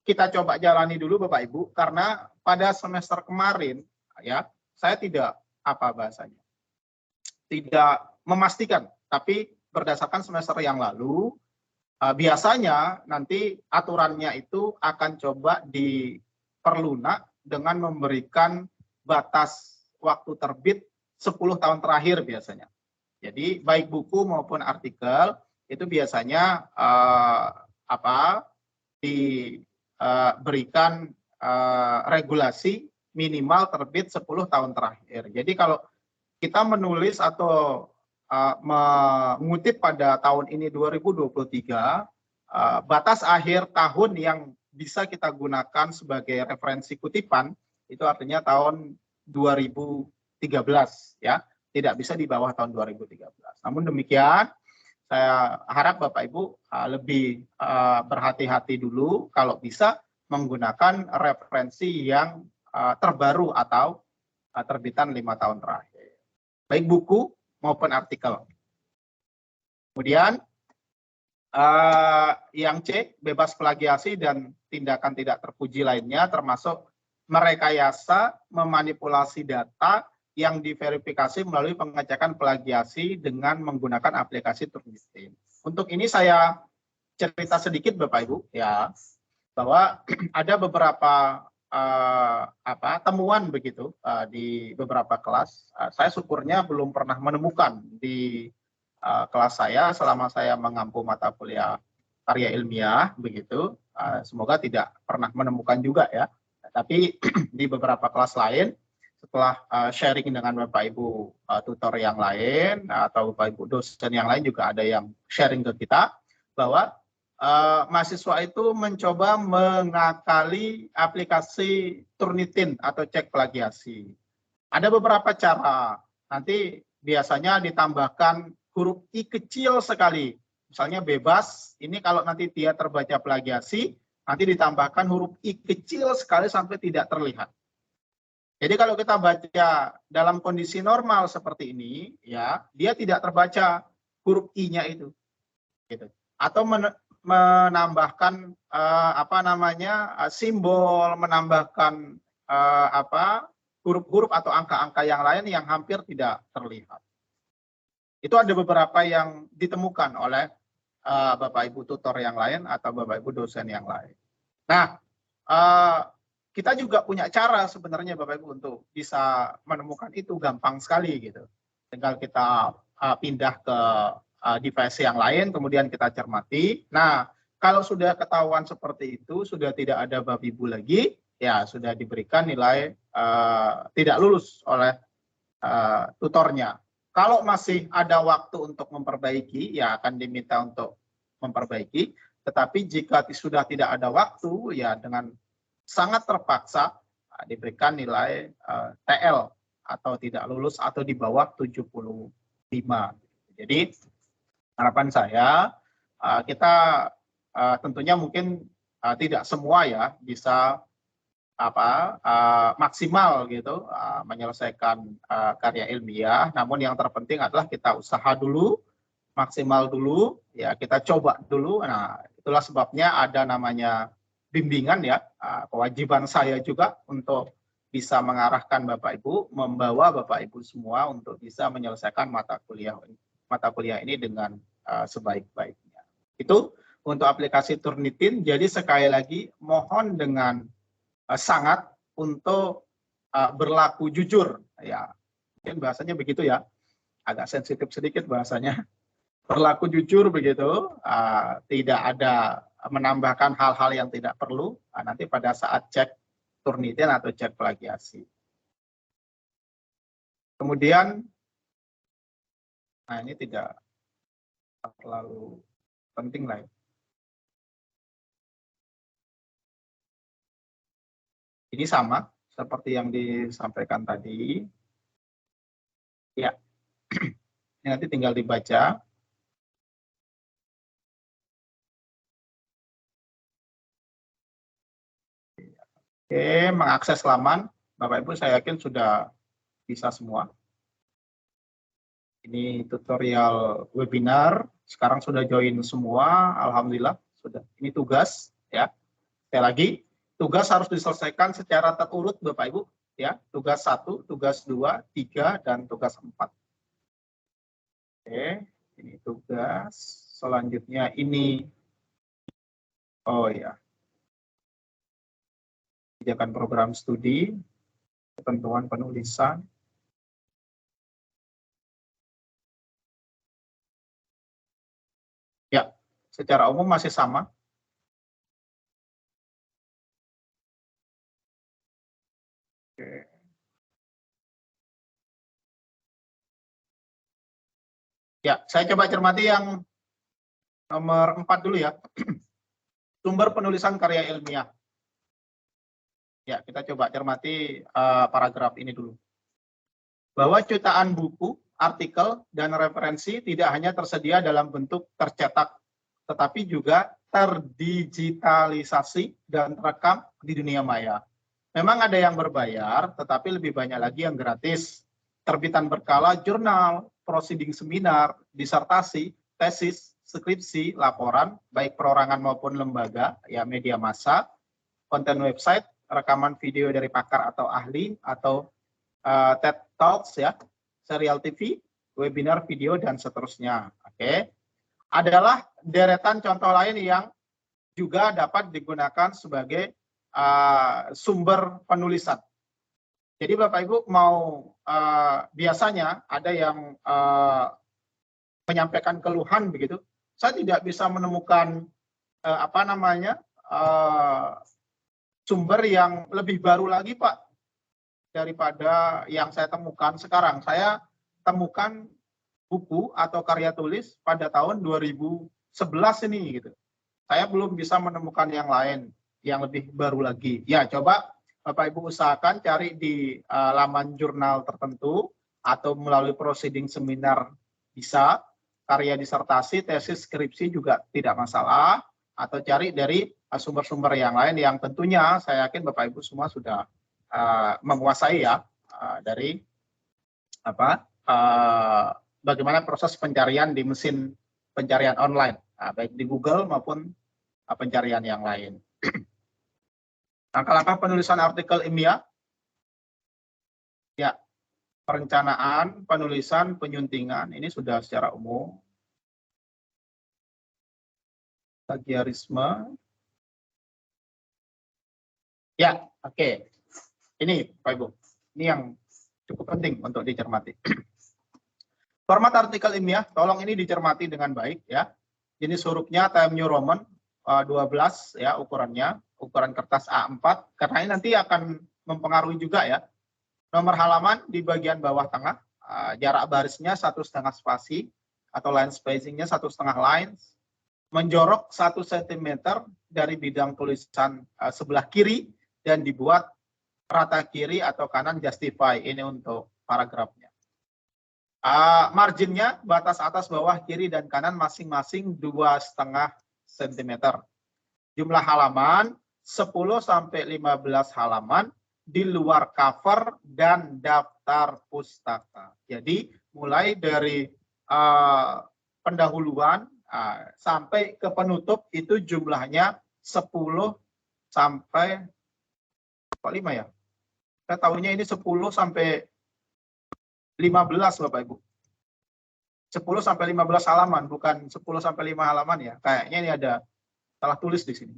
kita coba jalani dulu Bapak Ibu, karena pada semester kemarin ya saya tidak tidak memastikan, tapi berdasarkan semester yang lalu biasanya nanti aturannya itu akan coba diperlunak dengan memberikan batas waktu terbit 10 tahun terakhir biasanya. Jadi baik buku maupun artikel itu biasanya diberikan regulasi minimal terbit 10 tahun terakhir. Jadi kalau kita menulis atau mengutip pada tahun ini 2023, batas akhir tahun yang bisa kita gunakan sebagai referensi kutipan itu artinya tahun 2013 ya, tidak bisa di bawah tahun 2013. Namun demikian saya harap Bapak Ibu lebih berhati-hati dulu kalau bisa menggunakan referensi yang terbaru atau terbitan 5 tahun terakhir, baik buku maupun artikel. Kemudian yang C, bebas plagiasi dan tindakan tidak terpuji lainnya, termasuk merekayasa, memanipulasi data yang diverifikasi melalui pengecekan plagiasi dengan menggunakan aplikasi Turnitin. Untuk ini saya cerita sedikit Bapak Ibu ya, bahwa ada beberapa temuan begitu di beberapa kelas. Saya syukurnya belum pernah menemukan di kelas saya selama saya mengampu mata kuliah karya ilmiah begitu. Semoga tidak pernah menemukan juga ya. Tapi di beberapa kelas lain setelah sharing dengan Bapak Ibu tutor yang lain atau Bapak Ibu dosen yang lain juga ada yang sharing ke kita bahwa mahasiswa itu mencoba mengakali aplikasi Turnitin atau cek plagiasi. Ada beberapa cara. Nanti biasanya ditambahkan huruf I kecil sekali. Misalnya bebas, ini kalau nanti dia terbaca plagiasi, nanti ditambahkan huruf I kecil sekali sampai tidak terlihat. Jadi kalau kita baca dalam kondisi normal seperti ini, ya dia tidak terbaca huruf I-nya itu. Gitu. Atau menambahkan simbol, menambahkan huruf-huruf atau angka-angka yang lain yang hampir tidak terlihat. Itu ada beberapa yang ditemukan oleh Bapak Ibu tutor yang lain atau Bapak Ibu dosen yang lain. Nah, kita juga punya cara sebenarnya Bapak Ibu untuk bisa menemukan itu gampang sekali gitu. Tinggal kita pindah ke device yang lain, kemudian kita cermati. Nah, kalau sudah ketahuan seperti itu, sudah tidak ada babi bu lagi, ya sudah diberikan nilai tidak lulus oleh tutornya. Kalau masih ada waktu untuk memperbaiki, ya akan diminta untuk memperbaiki. Tetapi jika sudah tidak ada waktu, ya dengan sangat terpaksa diberikan nilai TL atau tidak lulus atau di bawah 75. Jadi harapan saya kita tentunya mungkin tidak semua ya bisa maksimal gitu menyelesaikan karya ilmiah, namun yang terpenting adalah kita usaha dulu, maksimal dulu, ya kita coba dulu. Nah, itulah sebabnya ada namanya bimbingan ya, kewajiban saya juga untuk bisa mengarahkan Bapak Ibu, membawa Bapak Ibu semua untuk bisa menyelesaikan mata kuliah ini dengan sebaik-baiknya. Itu untuk aplikasi Turnitin. Jadi sekali lagi mohon dengan sangat untuk berlaku jujur. Ya, mungkin bahasanya begitu ya. Agak sensitif sedikit bahasanya. Berlaku jujur begitu, tidak ada menambahkan hal-hal yang tidak perlu nanti pada saat cek Turnitin atau cek plagiasi. Kemudian, nah ini tidak terlalu penting lah ya. Ini sama seperti yang disampaikan tadi. Ya, ini nanti tinggal dibaca. Oke, mengakses laman, Bapak Ibu saya yakin sudah bisa semua. Ini tutorial webinar, sekarang sudah join semua, alhamdulillah sudah. Ini tugas ya. Sekali lagi, tugas harus diselesaikan secara terurut Bapak Ibu ya. Tugas 1, tugas 2, 3 dan tugas 4. Oke, ini tugas. Selanjutnya ini oh ya. Kebijakan program studi, ketentuan penulisan. Ya, secara umum masih sama. Oke. Ya, saya coba cermati yang nomor 4 dulu ya. Sumber penulisan karya ilmiah. Ya, kita coba cermati paragraf ini dulu. Bahwa jutaan buku, artikel, dan referensi tidak hanya tersedia dalam bentuk tercetak, tetapi juga terdigitalisasi dan terekam di dunia maya. Memang ada yang berbayar, tetapi lebih banyak lagi yang gratis. Terbitan berkala, jurnal, proceeding seminar, disertasi, tesis, skripsi, laporan, baik perorangan maupun lembaga, ya media massa, konten website, rekaman video dari pakar atau ahli, atau TED Talks, ya, serial TV, webinar, video, dan seterusnya. Oke, adalah deretan contoh lain yang juga dapat digunakan sebagai sumber penulisan. Jadi Bapak Ibu mau biasanya ada yang menyampaikan keluhan begitu, saya tidak bisa menemukan sumber yang lebih baru lagi Pak daripada yang saya temukan sekarang. Saya temukan buku atau karya tulis pada tahun 2011 ini gitu. Saya belum bisa menemukan yang lain yang lebih baru lagi. Ya, coba Bapak Ibu usahakan cari di laman jurnal tertentu atau melalui proceeding seminar bisa, karya disertasi, tesis, skripsi juga tidak masalah, atau cari dari sumber-sumber yang lain yang tentunya saya yakin Bapak Ibu semua sudah menguasai ya dari bagaimana proses pencarian di mesin pencarian online, baik di Google maupun pencarian yang lain. Langkah-langkah penulisan artikel ilmiah, ya, perencanaan, penulisan, penyuntingan, ini sudah secara umum. Plagiarisme. Ya, oke. Ini Pak Ibu, ini yang cukup penting untuk dicermati. Format artikel ilmiah, tolong ini dicermati dengan baik ya. Jenis hurufnya Times New Roman 12 ya ukurannya, ukuran kertas A4, karena ini nanti akan mempengaruhi juga ya. Nomor halaman di bagian bawah tengah, jarak barisnya 1,5 spasi atau line spacingnya 1,5 lines, menjorok 1 cm dari bidang tulisan sebelah kiri dan dibuat rata kiri atau kanan justify, ini untuk paragrafnya. Marginnya batas atas, bawah, kiri, dan kanan masing-masing 2,5 cm. Jumlah halaman 10-15 halaman di luar cover dan daftar pustaka. Jadi mulai dari pendahuluan sampai ke penutup itu jumlahnya 10 sampai 5 ya. Saya tahunya ini 10 sampai 15 Bapak Ibu. 10 sampai 15 halaman, bukan 10 sampai 5 halaman ya. Kayaknya ini ada Salah tulis di sini.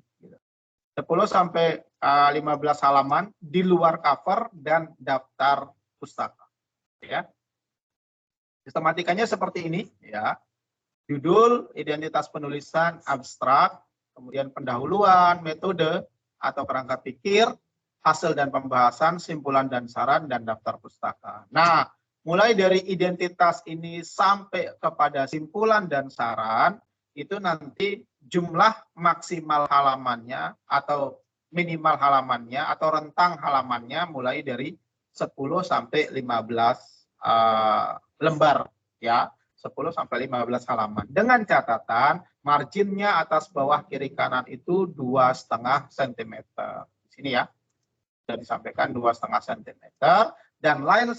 10 sampai 15 halaman di luar cover dan daftar pustaka. Ya. Sistematikanya seperti ini, ya. Judul, identitas penulisan, abstrak, kemudian pendahuluan, metode atau kerangka pikir, hasil dan pembahasan, simpulan dan saran, dan daftar pustaka. Nah, mulai dari identitas ini sampai kepada simpulan dan saran, itu nanti jumlah maksimal halamannya atau minimal halamannya atau rentang halamannya mulai dari 10 sampai 15 lembar, ya. 10 sampai 15 halaman. Dengan catatan marginnya atas bawah kiri kanan itu 2,5 cm. Di sini ya. Sudah disampaikan 2,5 cm dan line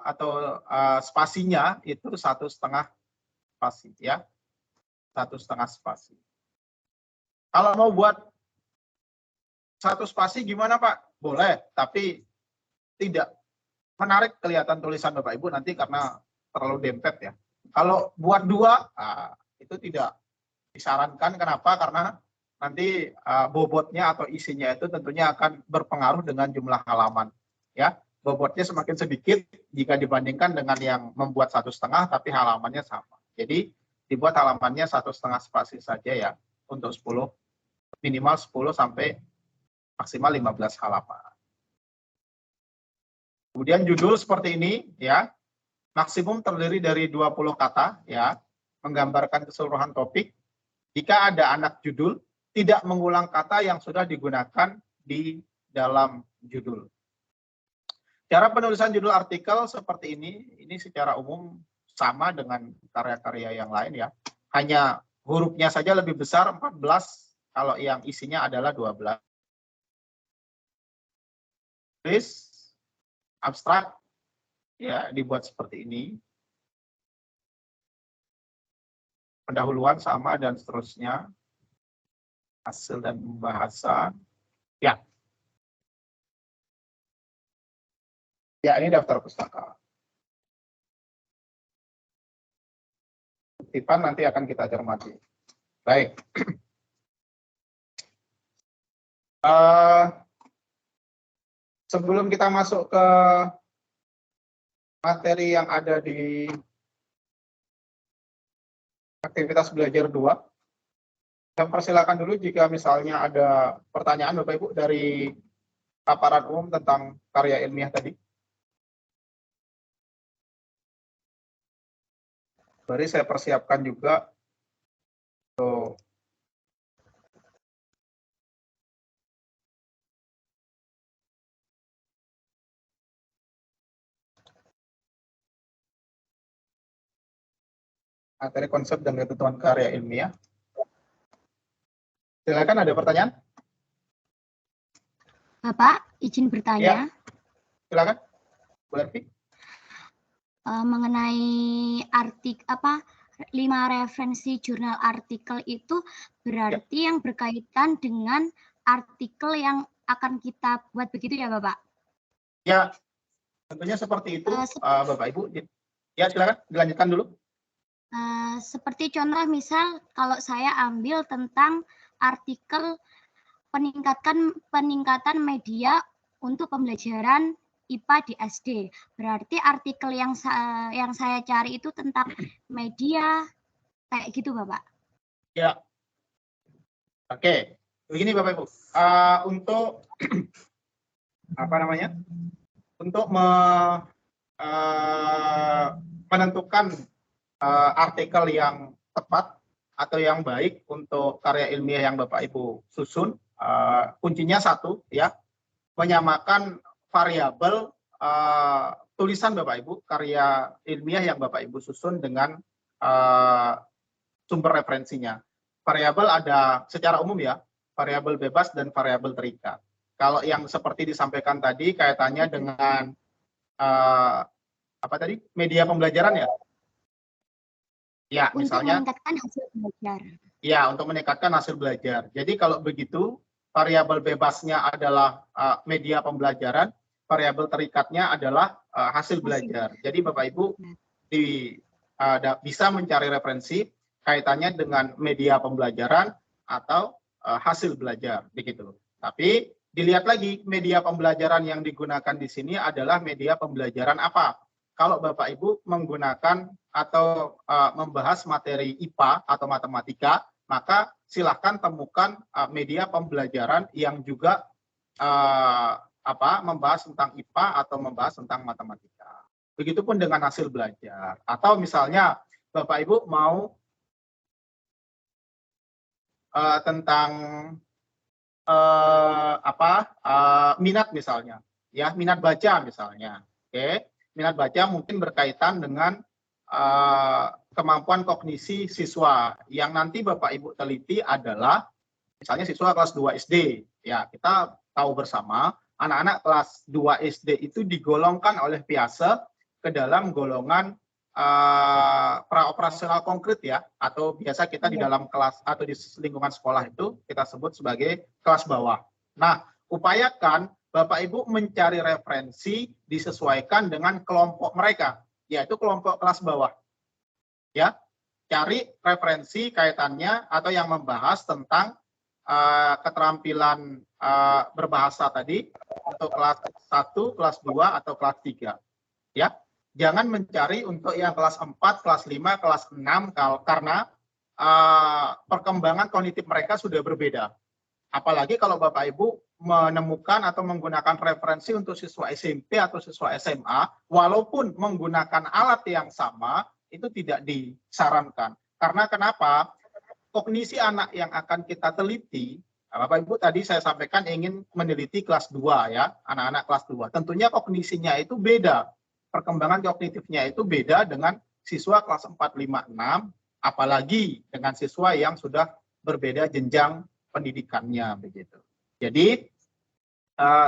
atau spasinya itu 1,5 spasi, ya. 1,5 spasi. Kalau mau buat 1 spasi gimana, Pak? Boleh, tapi tidak menarik kelihatan tulisan Bapak Ibu nanti karena terlalu dempet, ya. Kalau buat 2, itu tidak disarankan. Kenapa? Karena nanti bobotnya atau isinya itu tentunya akan berpengaruh dengan jumlah halaman, ya. Bobotnya semakin sedikit jika dibandingkan dengan yang membuat 1,5 tapi halamannya sama. Jadi dibuat halamannya 1,5 spasi saja, ya, untuk 10, minimal 10 sampai maksimal 15 halaman. Kemudian judul seperti ini, ya, maksimum terdiri dari 20 kata, ya, menggambarkan keseluruhan topik. Jika ada anak judul, tidak mengulang kata yang sudah digunakan di dalam judul. Cara penulisan judul artikel seperti ini secara umum sama dengan karya-karya yang lain, ya. Hanya hurufnya saja lebih besar 14, kalau yang isinya adalah 12. Tulis abstrak, ya, dibuat seperti ini. Pendahuluan sama dan seterusnya. Hasil dan pembahasan. Ya. Ya, ini daftar pustaka. Kutipan nanti akan kita cermati. Baik. Sebelum kita masuk ke materi yang ada di aktivitas belajar 2, saya persilakan dulu jika misalnya ada pertanyaan Bapak Ibu dari paparan umum tentang karya ilmiah tadi. Mari saya persiapkan juga untuk materi konsep dan ketentuan karya ilmiah. Silakan, ada pertanyaan? Bapak, izin bertanya. Ya. Silakan, Bu Ervi. Mengenai 5 referensi jurnal artikel itu berarti yang berkaitan dengan artikel yang akan kita buat, begitu ya, Bapak? Ya, tentunya seperti itu, Bapak Ibu. Ya, silakan dilanjutkan dulu. Seperti contoh misal kalau saya ambil tentang artikel peningkatan media untuk pembelajaran IPA di SD, berarti artikel yang saya cari itu tentang media kayak gitu, Bapak. Ya. Oke, begini Bapak Ibu. Untuk apa namanya? Untuk menentukan artikel yang tepat atau yang baik untuk karya ilmiah yang Bapak Ibu susun, kuncinya satu, ya, menyamakan variabel tulisan Bapak Ibu, karya ilmiah yang Bapak Ibu susun dengan sumber referensinya. Variabel ada secara umum, ya, variabel bebas dan variabel terikat. Kalau yang seperti disampaikan tadi kaitannya dengan apa tadi, media pembelajaran, ya. Ya, misalnya untuk meningkatkan hasil belajar. Ya, untuk meningkatkan hasil belajar. Jadi kalau begitu, variabel bebasnya adalah media pembelajaran, variabel terikatnya adalah hasil belajar. Jadi Bapak Ibu bisa mencari referensi kaitannya dengan media pembelajaran atau hasil belajar begitu. Tapi dilihat lagi media pembelajaran yang digunakan di sini adalah media pembelajaran apa. Kalau Bapak Ibu menggunakan atau membahas materi IPA atau matematika, maka silahkan temukan media pembelajaran yang juga membahas tentang IPA atau membahas tentang matematika. Begitupun dengan hasil belajar. Atau misalnya Bapak Ibu mau tentang minat misalnya, ya minat baca misalnya, oke, minat baca mungkin berkaitan dengan kemampuan kognisi siswa yang nanti Bapak Ibu teliti adalah misalnya siswa kelas 2 SD, ya kita tahu bersama anak-anak kelas 2 SD itu digolongkan oleh PIASE ke dalam golongan praoperasional konkret ya, atau biasa kita di dalam kelas atau di lingkungan sekolah itu kita sebut sebagai kelas bawah. Nah, upayakan Bapak Ibu mencari referensi disesuaikan dengan kelompok mereka, yaitu kelompok kelas bawah. Ya, cari referensi kaitannya atau yang membahas tentang keterampilan berbahasa tadi untuk kelas 1, kelas 2 atau kelas 3. Ya. Jangan mencari untuk yang kelas 4, kelas 5, kelas 6 karena perkembangan kognitif mereka sudah berbeda. Apalagi kalau Bapak Ibu menemukan atau menggunakan referensi untuk siswa SMP atau siswa SMA, walaupun menggunakan alat yang sama, itu tidak disarankan. Karena kenapa? Kognisi anak yang akan kita teliti, Bapak Ibu tadi saya sampaikan ingin meneliti kelas 2 ya, anak-anak kelas 2. Tentunya kognisinya itu beda. Perkembangan kognitifnya itu beda dengan siswa kelas 4, 5, 6, apalagi dengan siswa yang sudah berbeda jenjang pendidikannya begitu. Jadi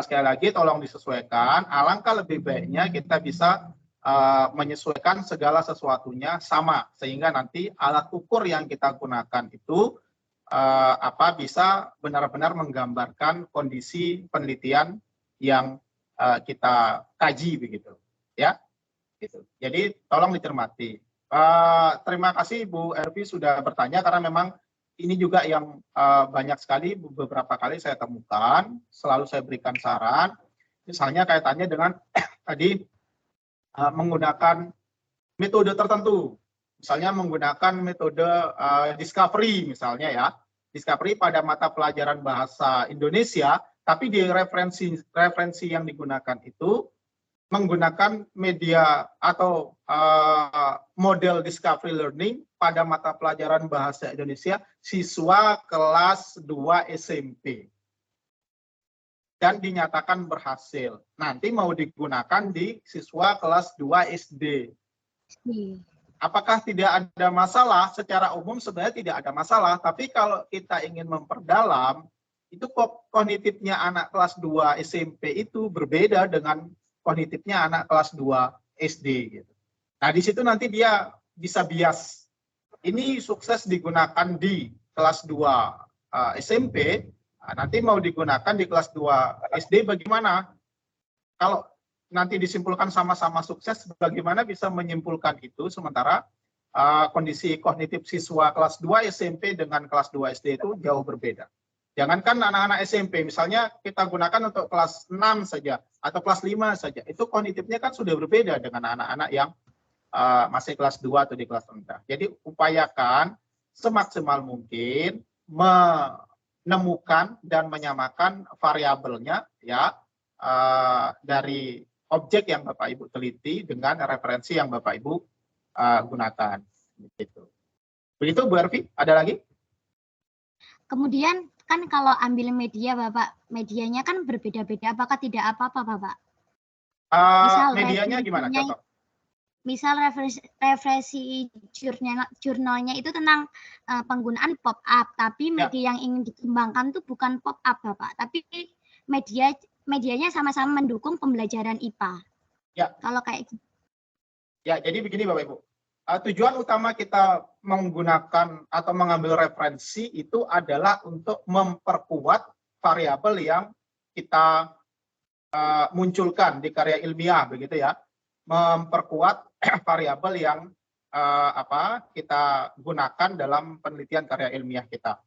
sekali lagi tolong disesuaikan. Alangkah lebih baiknya kita bisa menyesuaikan segala sesuatunya sama sehingga nanti alat ukur yang kita gunakan itu bisa benar-benar menggambarkan kondisi penelitian yang kita kaji begitu. Ya, gitu. Jadi tolong dicermati. Terima kasih Bu Ervi sudah bertanya karena memang ini juga yang banyak sekali beberapa kali saya temukan, selalu saya berikan saran, misalnya kaitannya dengan tadi menggunakan metode tertentu, misalnya menggunakan metode discovery misalnya ya, discovery pada mata pelajaran bahasa Indonesia, tapi di referensi yang digunakan itu menggunakan media atau model discovery learning pada mata pelajaran bahasa Indonesia siswa kelas 2 SMP dan dinyatakan berhasil. Nanti mau digunakan di siswa kelas 2 SD. Apakah tidak ada masalah? Secara umum sebenarnya tidak ada masalah, tapi kalau kita ingin memperdalam, itu kognitifnya anak kelas 2 SMP itu berbeda dengan kognitifnya anak kelas 2 SD gitu. Nah, di situ nanti dia bisa bias. Ini sukses digunakan di kelas 2 SMP, nanti mau digunakan di kelas 2 SD bagaimana? Kalau nanti disimpulkan sama-sama sukses, bagaimana bisa menyimpulkan itu sementara kondisi kognitif siswa kelas 2 SMP dengan kelas 2 SD itu jauh berbeda. Jangankan anak-anak SMP, misalnya kita gunakan untuk kelas 6 saja, atau kelas 5 saja, itu kognitifnya kan sudah berbeda dengan anak-anak yang masih kelas 2 atau di kelas rendah. Jadi upayakan semaksimal mungkin menemukan dan menyamakan variabelnya ya dari objek yang Bapak Ibu teliti dengan referensi yang Bapak Ibu gunakan. Begitu Bu Ervi, ada lagi? Kemudian kan kalau ambil media Bapak, medianya kan berbeda-beda, apakah tidak apa-apa Bapak? Misal medianya gimana contoh? Misal referensi jurnalnya itu tentang penggunaan pop-up, tapi media yang ingin dikembangkan itu bukan pop-up Bapak, tapi medianya sama-sama mendukung pembelajaran IPA. Ya. Kalau kayak gitu. Ya, jadi begini Bapak Ibu. Tujuan utama kita menggunakan atau mengambil referensi itu adalah untuk memperkuat variabel yang kita munculkan di karya ilmiah begitu ya, memperkuat variabel yang kita gunakan dalam penelitian karya ilmiah kita.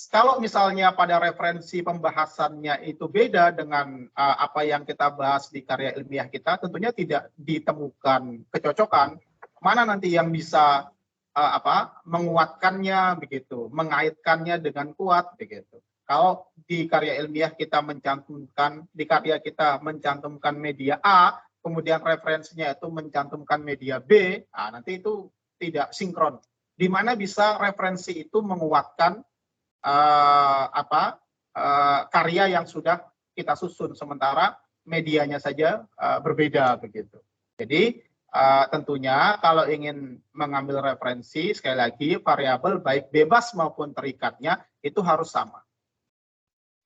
kalau misalnya pada referensi pembahasannya itu beda dengan apa yang kita bahas di karya ilmiah kita, tentunya tidak ditemukan kecocokan mana nanti yang bisa menguatkannya begitu, mengaitkannya dengan kuat begitu. Kalau di karya ilmiah kita mencantumkan, di karya kita mencantumkan media A, kemudian referensinya itu mencantumkan media B, nanti itu tidak sinkron. Di mana bisa referensi itu menguatkan karya yang sudah kita susun, sementara medianya saja berbeda begitu. Jadi tentunya kalau ingin mengambil referensi, sekali lagi variabel baik bebas maupun terikatnya itu harus sama.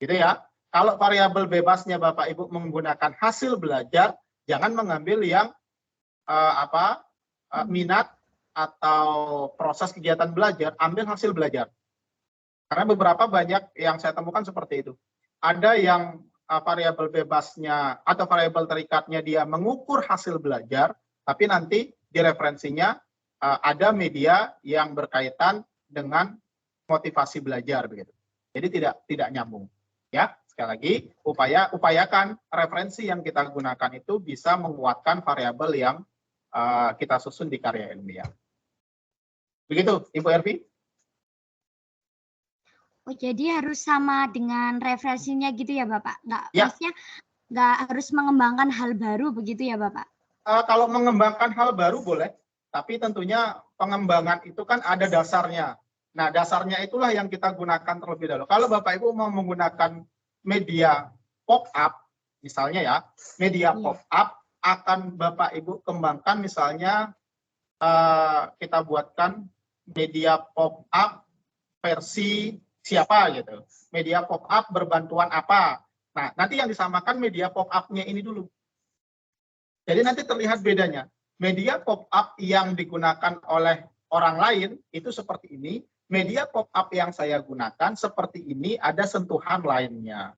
Gitu ya. Kalau variabel bebasnya Bapak Ibu menggunakan hasil belajar, jangan mengambil yang minat atau proses kegiatan belajar, ambil hasil belajar. Karena beberapa banyak yang saya temukan seperti itu. Ada yang variabel bebasnya atau variabel terikatnya dia mengukur hasil belajar, tapi nanti di referensinya ada media yang berkaitan dengan motivasi belajar begitu. Jadi tidak nyambung. Ya, sekali lagi upayakan referensi yang kita gunakan itu bisa menguatkan variabel yang kita susun di karya ilmiah. Begitu, Ibu Ervi? Oh, jadi harus sama dengan referensinya gitu ya, Bapak? Ya. Maksudnya nggak harus mengembangkan hal baru begitu ya, Bapak? Kalau mengembangkan hal baru boleh, tapi tentunya pengembangan itu kan ada dasarnya. Nah, dasarnya itulah yang kita gunakan terlebih dahulu. Kalau Bapak Ibu mau menggunakan media pop-up, misalnya ya, media pop-up akan Bapak Ibu kembangkan misalnya kita buatkan media pop-up versi siapa gitu. Media pop-up berbantuan apa. Nah, nanti yang disamakan media pop-up-nya ini dulu. Jadi nanti terlihat bedanya. Media pop-up yang digunakan oleh orang lain itu seperti ini. Media pop-up yang saya gunakan seperti ini, ada sentuhan lainnya.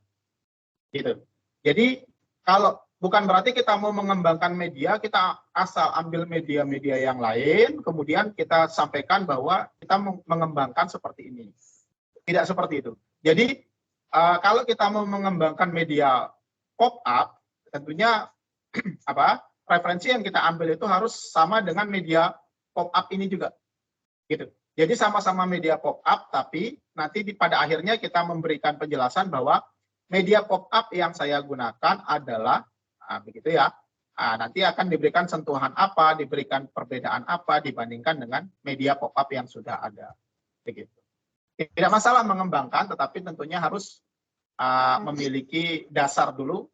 Gitu. Jadi kalau bukan berarti kita mau mengembangkan media, kita asal ambil media-media yang lain, kemudian kita sampaikan bahwa kita mengembangkan seperti ini. Tidak seperti itu. Jadi kalau kita mau mengembangkan media pop-up, tentunya referensi yang kita ambil itu harus sama dengan media pop-up ini juga. Gitu. Jadi sama-sama media pop-up, tapi nanti pada akhirnya kita memberikan penjelasan bahwa media pop-up yang saya gunakan adalah begitu ya. Nanti akan diberikan sentuhan apa, diberikan perbedaan apa dibandingkan dengan media pop-up yang sudah ada. Begitu. Tidak masalah mengembangkan, tetapi tentunya harus memiliki dasar dulu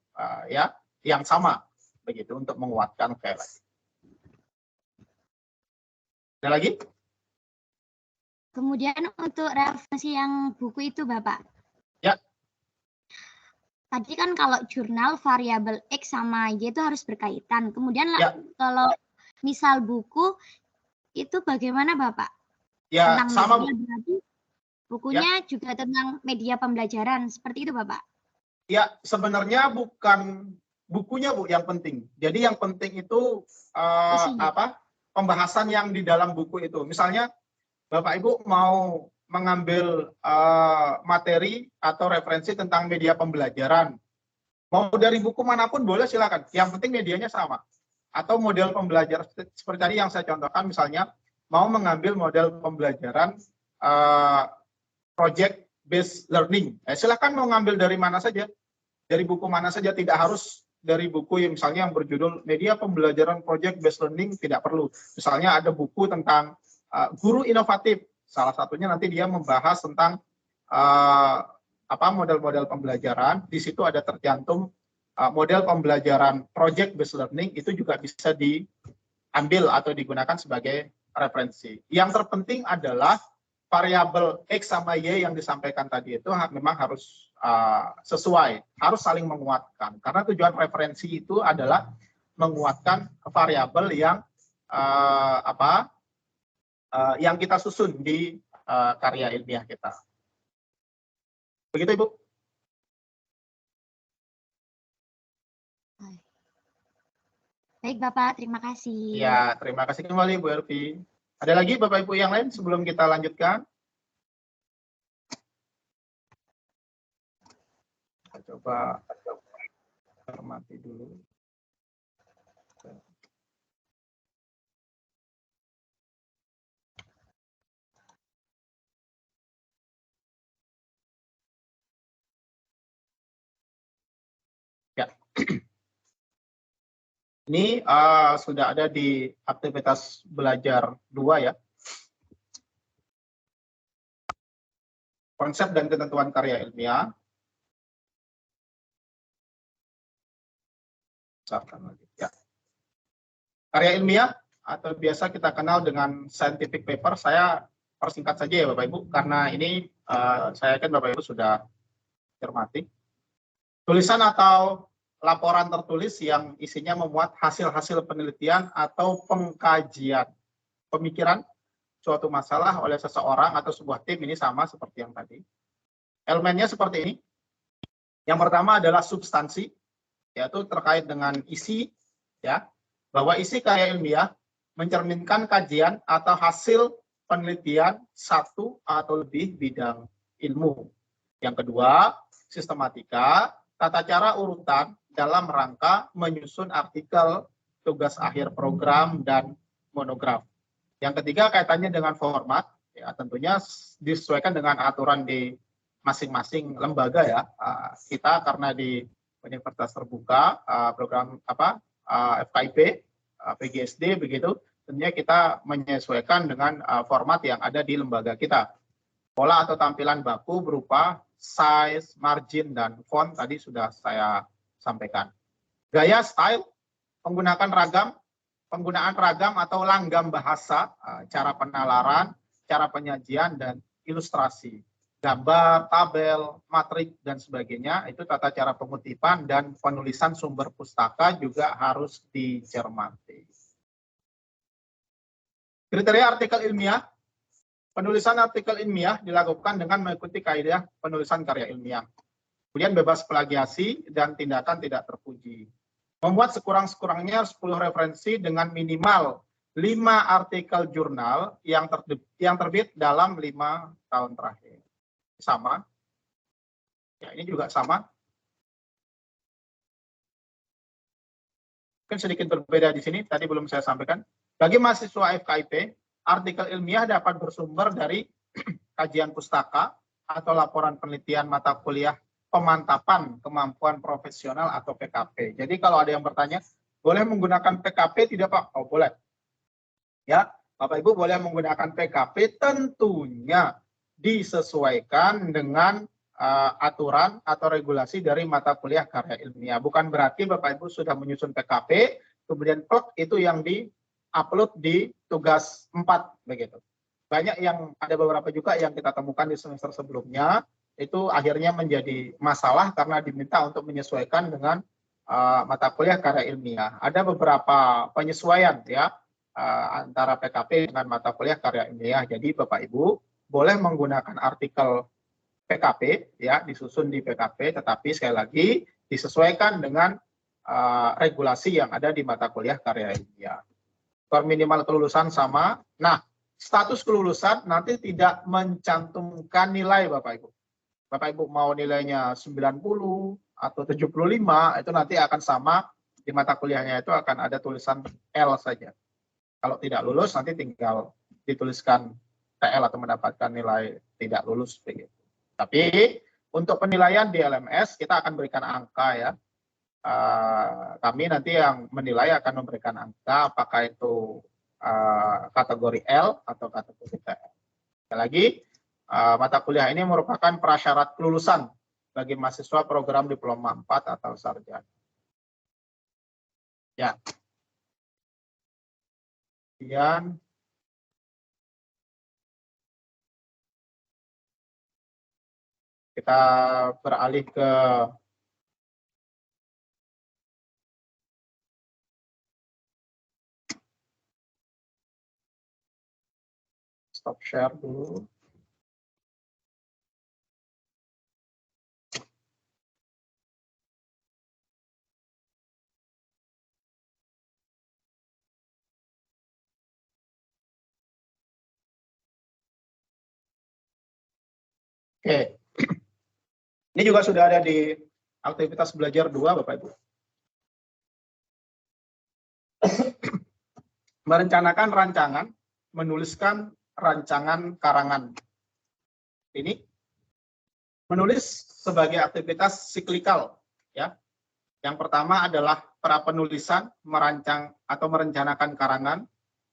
ya yang sama begitu untuk menguatkan sekali lagi. Ada lagi? Kemudian untuk referensi yang buku itu, Bapak. Ya. Tadi kan kalau jurnal variabel X sama Y itu harus berkaitan. Kemudian kalau misal buku itu bagaimana, Bapak? Ya, tentang sama media, berarti bukunya juga tentang media pembelajaran. Seperti itu, Bapak? Ya, sebenarnya bukan bukunya, Bu, yang penting. Jadi yang penting itu pembahasan yang di dalam buku itu. Misalnya Bapak Ibu mau mengambil materi atau referensi tentang media pembelajaran. Mau dari buku manapun boleh, silakan. Yang penting medianya sama. Atau model pembelajaran seperti tadi yang saya contohkan, misalnya mau mengambil model pembelajaran project based learning. Silakan mau ngambil dari mana saja. Dari buku mana saja, tidak harus dari buku yang misalnya yang berjudul media pembelajaran project based learning, tidak perlu. Misalnya ada buku tentang guru inovatif, salah satunya nanti dia membahas tentang model-model pembelajaran. Di situ ada tercantum model pembelajaran project based learning, itu juga bisa diambil atau digunakan sebagai referensi. Yang terpenting adalah variabel X sama Y yang disampaikan tadi itu memang harus sesuai, harus saling menguatkan. Karena tujuan referensi itu adalah menguatkan variabel yang yang kita susun di karya ilmiah kita. Begitu, Ibu? Baik, Bapak. Terima kasih. Ya, terima kasih kembali, Bu Ervi. Ada lagi Bapak Ibu yang lain sebelum kita lanjutkan? Saya coba cermati dulu. Ya. Ini sudah ada di aktivitas belajar 2 ya. Konsep dan ketentuan karya ilmiah. Ya. Karya ilmiah atau biasa kita kenal dengan scientific paper, saya persingkat saja ya Bapak Ibu, karena ini saya yakin Bapak Ibu sudah cermati. Tulisan atau laporan tertulis yang isinya memuat hasil-hasil penelitian atau pengkajian pemikiran suatu masalah oleh seseorang atau sebuah tim, ini sama seperti yang tadi. Elemennya seperti ini. Yang pertama adalah substansi, yaitu terkait dengan isi, ya, bahwa isi karya ilmiah mencerminkan kajian atau hasil penelitian satu atau lebih bidang ilmu. Yang kedua, sistematika, tata cara urutan dalam rangka menyusun artikel, tugas akhir program, dan monograf. Yang ketiga, kaitannya dengan format, ya tentunya disesuaikan dengan aturan di masing-masing lembaga ya. Kita karena di Universitas Terbuka, program FKIP, PGSD begitu, tentunya kita menyesuaikan dengan format yang ada di lembaga kita. Pola atau tampilan baku berupa size, margin, dan font tadi sudah saya sampaikan. Gaya, style, penggunaan ragam atau langgam bahasa, cara penalaran, cara penyajian, dan ilustrasi. Gambar, tabel, matrik, dan sebagainya, itu tata cara pengutipan dan penulisan sumber pustaka juga harus dicermati. Kriteria artikel ilmiah. Penulisan artikel ilmiah dilakukan dengan mengikuti kaidah penulisan karya ilmiah. Kemudian bebas plagiasi dan tindakan tidak terpuji. Membuat sekurang-kurangnya 10 referensi dengan minimal 5 artikel jurnal yang terbit dalam 5 tahun terakhir. Sama. Ya, ini juga sama. Mungkin sedikit berbeda di sini, tadi belum saya sampaikan. Bagi mahasiswa FKIP, artikel ilmiah dapat bersumber dari kajian pustaka atau laporan penelitian mata kuliah pemantapan kemampuan profesional atau PKP. Jadi kalau ada yang bertanya, boleh menggunakan PKP tidak Pak? Oh boleh. Ya, Bapak Ibu boleh menggunakan PKP, tentunya disesuaikan dengan aturan atau regulasi dari mata kuliah karya ilmiah. Bukan berarti Bapak Ibu sudah menyusun PKP, kemudian itu yang di-upload di tugas 4 begitu. Banyak yang ada beberapa juga yang kita temukan di semester sebelumnya, itu akhirnya menjadi masalah karena diminta untuk menyesuaikan dengan mata kuliah karya ilmiah. Ada beberapa penyesuaian ya antara PKP dengan mata kuliah karya ilmiah. Jadi Bapak Ibu boleh menggunakan artikel PKP ya, disusun di PKP, tetapi sekali lagi disesuaikan dengan regulasi yang ada di mata kuliah karya ilmiah. Skor minimal kelulusan sama. Nah, status kelulusan nanti tidak mencantumkan nilai Bapak Ibu. Bapak Ibu mau nilainya 90 atau 75, itu nanti akan sama di mata kuliahnya, itu akan ada tulisan L saja. Kalau tidak lulus nanti tinggal dituliskan TL atau mendapatkan nilai tidak lulus begitu. Tapi untuk penilaian di LMS kita akan berikan angka ya. Kami nanti yang menilai akan memberikan angka apakah itu kategori L atau kategori TL. Sekali lagi, mata kuliah ini merupakan prasyarat kelulusan bagi mahasiswa program diploma 4 atau sarjana. Ya. Kemudian kita beralih ke stop share dulu. Oke. Ini juga sudah ada di Aktivitas belajar 2, Bapak Ibu. Merencanakan rancangan, menuliskan rancangan karangan. Ini menulis sebagai aktivitas siklikal, ya. Yang pertama adalah prapenulisan, merancang atau merencanakan karangan,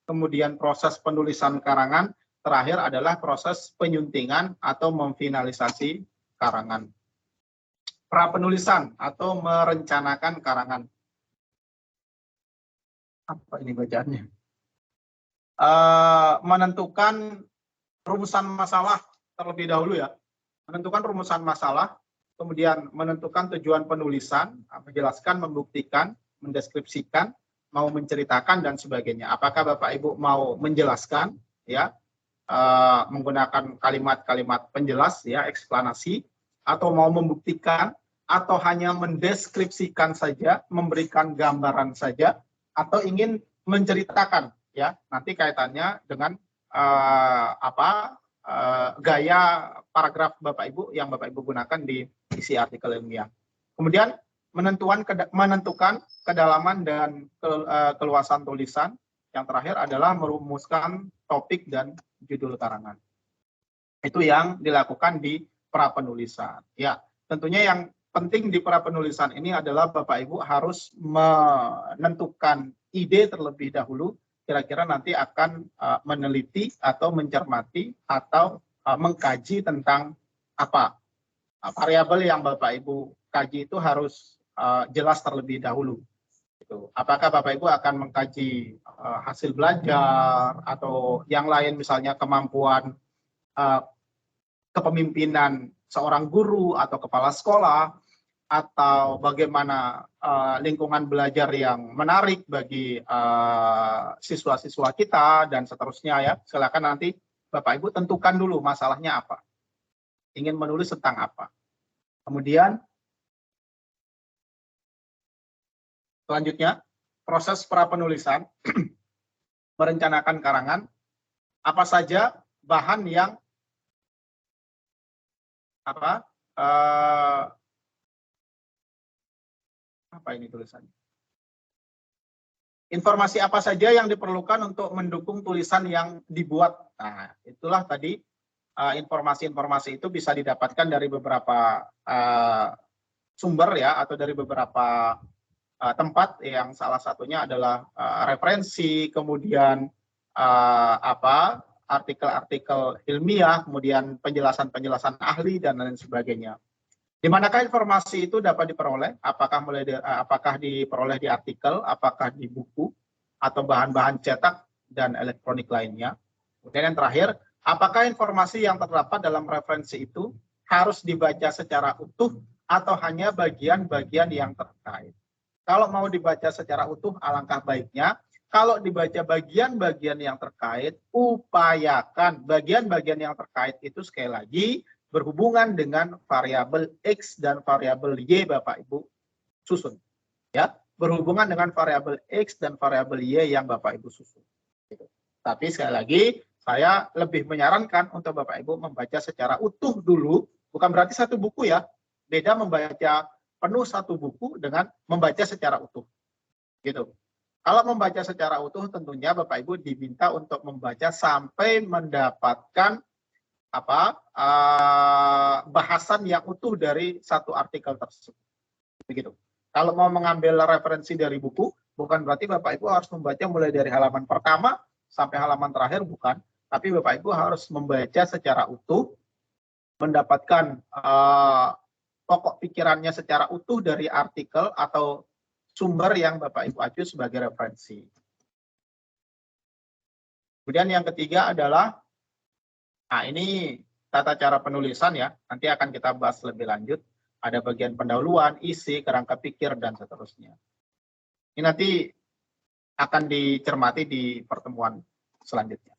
kemudian proses penulisan karangan, terakhir adalah proses penyuntingan atau memfinalisasi karangan. Prapenulisan atau merencanakan karangan. Apa ini bacaannya? Menentukan rumusan masalah terlebih dahulu ya. Menentukan rumusan masalah, kemudian menentukan tujuan penulisan, menjelaskan, membuktikan, mendeskripsikan, mau menceritakan dan sebagainya. Apakah Bapak Ibu mau menjelaskan ya, menggunakan kalimat-kalimat penjelas ya, eksplanasi, atau mau membuktikan, atau hanya mendeskripsikan saja, memberikan gambaran saja, atau ingin menceritakan ya. Nanti kaitannya dengan gaya paragraf Bapak Ibu yang Bapak Ibu gunakan di isi artikel ilmiah. Kemudian menentukan kedalaman dan keluasan tulisan. Yang terakhir adalah merumuskan topik dan judul karangan. Itu yang dilakukan di prapenulisan. Ya, tentunya yang penting di prapenulisan ini adalah Bapak Ibu harus menentukan ide terlebih dahulu, kira-kira nanti akan meneliti atau mencermati atau mengkaji tentang apa. Variabel yang Bapak Ibu kaji itu harus jelas terlebih dahulu. Apakah Bapak Ibu akan mengkaji hasil belajar atau yang lain, misalnya kemampuan kepemimpinan seorang guru atau kepala sekolah, atau bagaimana lingkungan belajar yang menarik bagi siswa-siswa kita dan seterusnya ya. Silakan nanti Bapak Ibu tentukan dulu masalahnya apa. Ingin menulis tentang apa. Kemudian selanjutnya proses prapenulisan, merencanakan karangan, apa saja bahan yang apa ini tulisannya? Informasi apa saja yang diperlukan untuk mendukung tulisan yang dibuat. Nah, itulah tadi informasi-informasi itu bisa didapatkan dari beberapa sumber ya, atau dari beberapa tempat, yang salah satunya adalah referensi, kemudian artikel-artikel ilmiah, kemudian penjelasan-penjelasan ahli dan lain sebagainya. Di manakah informasi itu dapat diperoleh? Apakah diperoleh di artikel, apakah di buku, atau bahan-bahan cetak dan elektronik lainnya? Kemudian yang terakhir, apakah informasi yang terdapat dalam referensi itu harus dibaca secara utuh atau hanya bagian-bagian yang terkait? Kalau mau dibaca secara utuh, alangkah baiknya. Kalau dibaca bagian-bagian yang terkait, upayakan bagian-bagian yang terkait itu sekali lagi berhubungan dengan variabel X dan variabel Y, Bapak Ibu susun. Ya, berhubungan dengan variabel X dan variabel Y yang Bapak Ibu susun. Gitu. Tapi sekali lagi, saya lebih menyarankan untuk Bapak Ibu membaca secara utuh dulu, bukan berarti satu buku ya. Beda membaca penuh satu buku dengan membaca secara utuh. Gitu. Kalau membaca secara utuh, tentunya Bapak Ibu diminta untuk membaca sampai mendapatkan bahasan yang utuh dari satu artikel tersebut. Begitu. Kalau mau mengambil referensi dari buku, bukan berarti Bapak Ibu harus membaca mulai dari halaman pertama sampai halaman terakhir, bukan. Tapi Bapak Ibu harus membaca secara utuh, mendapatkan pokok pikirannya secara utuh dari artikel atau sumber yang Bapak Ibu acu sebagai referensi. Kemudian yang ketiga adalah, nah ini tata cara penulisan ya, nanti akan kita bahas lebih lanjut. Ada bagian pendahuluan, isi, kerangka pikir, dan seterusnya. Ini nanti akan dicermati di pertemuan selanjutnya.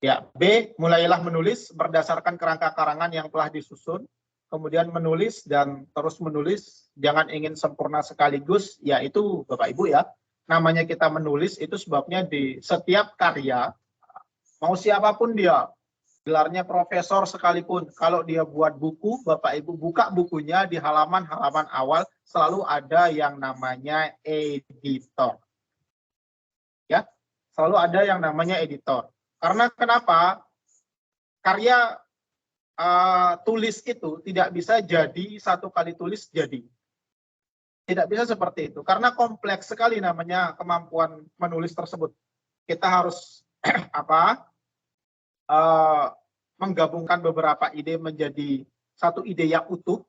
Ya, B, mulailah menulis berdasarkan kerangka karangan yang telah disusun. Kemudian menulis dan terus menulis, jangan ingin sempurna sekaligus, ya itu Bapak Ibu ya. Namanya kita menulis itu sebabnya di setiap karya, mau siapapun dia, gelarnya profesor sekalipun, kalau dia buat buku, Bapak Ibu buka bukunya di halaman-halaman awal selalu ada yang namanya editor. Ya, selalu ada yang namanya editor. Karena kenapa? Karya tulis itu tidak bisa jadi satu kali tulis jadi. Tidak bisa seperti itu. Karena kompleks sekali namanya kemampuan menulis tersebut. Kita harus menggabungkan beberapa ide menjadi satu ide yang utuh,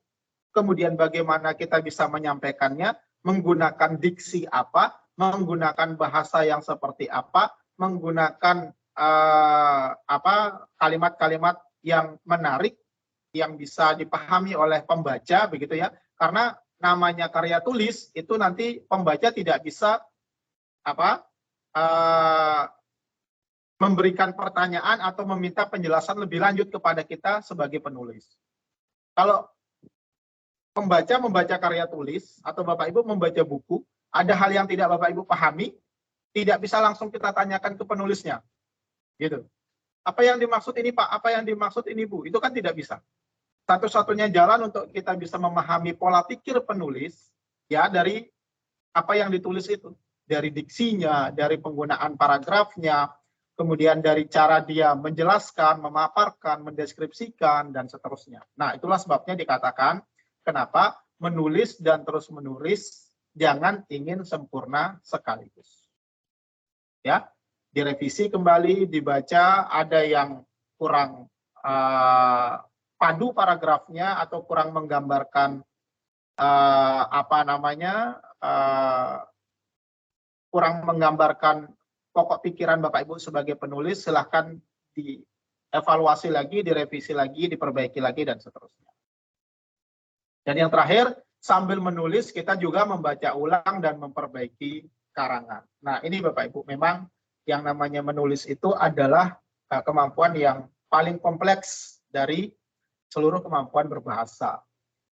kemudian bagaimana kita bisa menyampaikannya, menggunakan diksi apa, menggunakan bahasa yang seperti apa, menggunakan kalimat-kalimat yang menarik, yang bisa dipahami oleh pembaca, begitu ya. Karena namanya karya tulis itu nanti pembaca tidak bisa memberikan pertanyaan atau meminta penjelasan lebih lanjut kepada kita sebagai penulis. Kalau pembaca membaca karya tulis atau Bapak Ibu membaca buku, ada hal yang tidak Bapak Ibu pahami, tidak bisa langsung kita tanyakan ke penulisnya. Gitu. Apa yang dimaksud ini Pak? Apa yang dimaksud ini Bu? Itu kan tidak bisa. Satu-satunya jalan untuk kita bisa memahami pola pikir penulis ya dari apa yang ditulis itu, dari diksinya, dari penggunaan paragrafnya, kemudian dari cara dia menjelaskan, memaparkan, mendeskripsikan, dan seterusnya. Nah, itulah sebabnya dikatakan kenapa menulis dan terus menulis jangan ingin sempurna sekaligus. Ya, direvisi kembali, dibaca, ada yang kurang padu paragrafnya atau kurang menggambarkan kurang menggambarkan pokok pikiran Bapak Ibu sebagai penulis, silahkan dievaluasi lagi, direvisi lagi, diperbaiki lagi, dan seterusnya. Dan yang terakhir, sambil menulis kita juga membaca ulang dan memperbaiki karangan. Nah, ini Bapak Ibu, memang yang namanya menulis itu adalah kemampuan yang paling kompleks dari seluruh kemampuan berbahasa.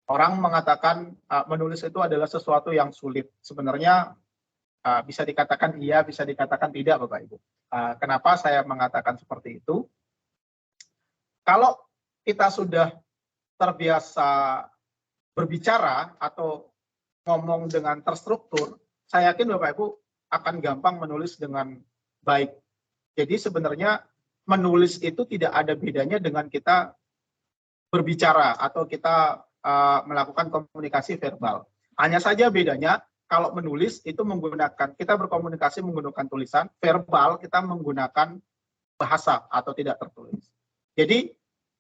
Orang mengatakan menulis itu adalah sesuatu yang sulit. Sebenarnya bisa dikatakan iya, bisa dikatakan tidak, Bapak Ibu. Kenapa saya mengatakan seperti itu? Kalau kita sudah terbiasa berbicara atau ngomong dengan terstruktur, saya yakin Bapak Ibu akan gampang menulis dengan baik. Jadi sebenarnya menulis itu tidak ada bedanya dengan kita berbicara atau kita melakukan komunikasi verbal. Hanya saja bedanya kalau menulis itu kita berkomunikasi menggunakan tulisan, verbal kita menggunakan bahasa atau tidak tertulis. Jadi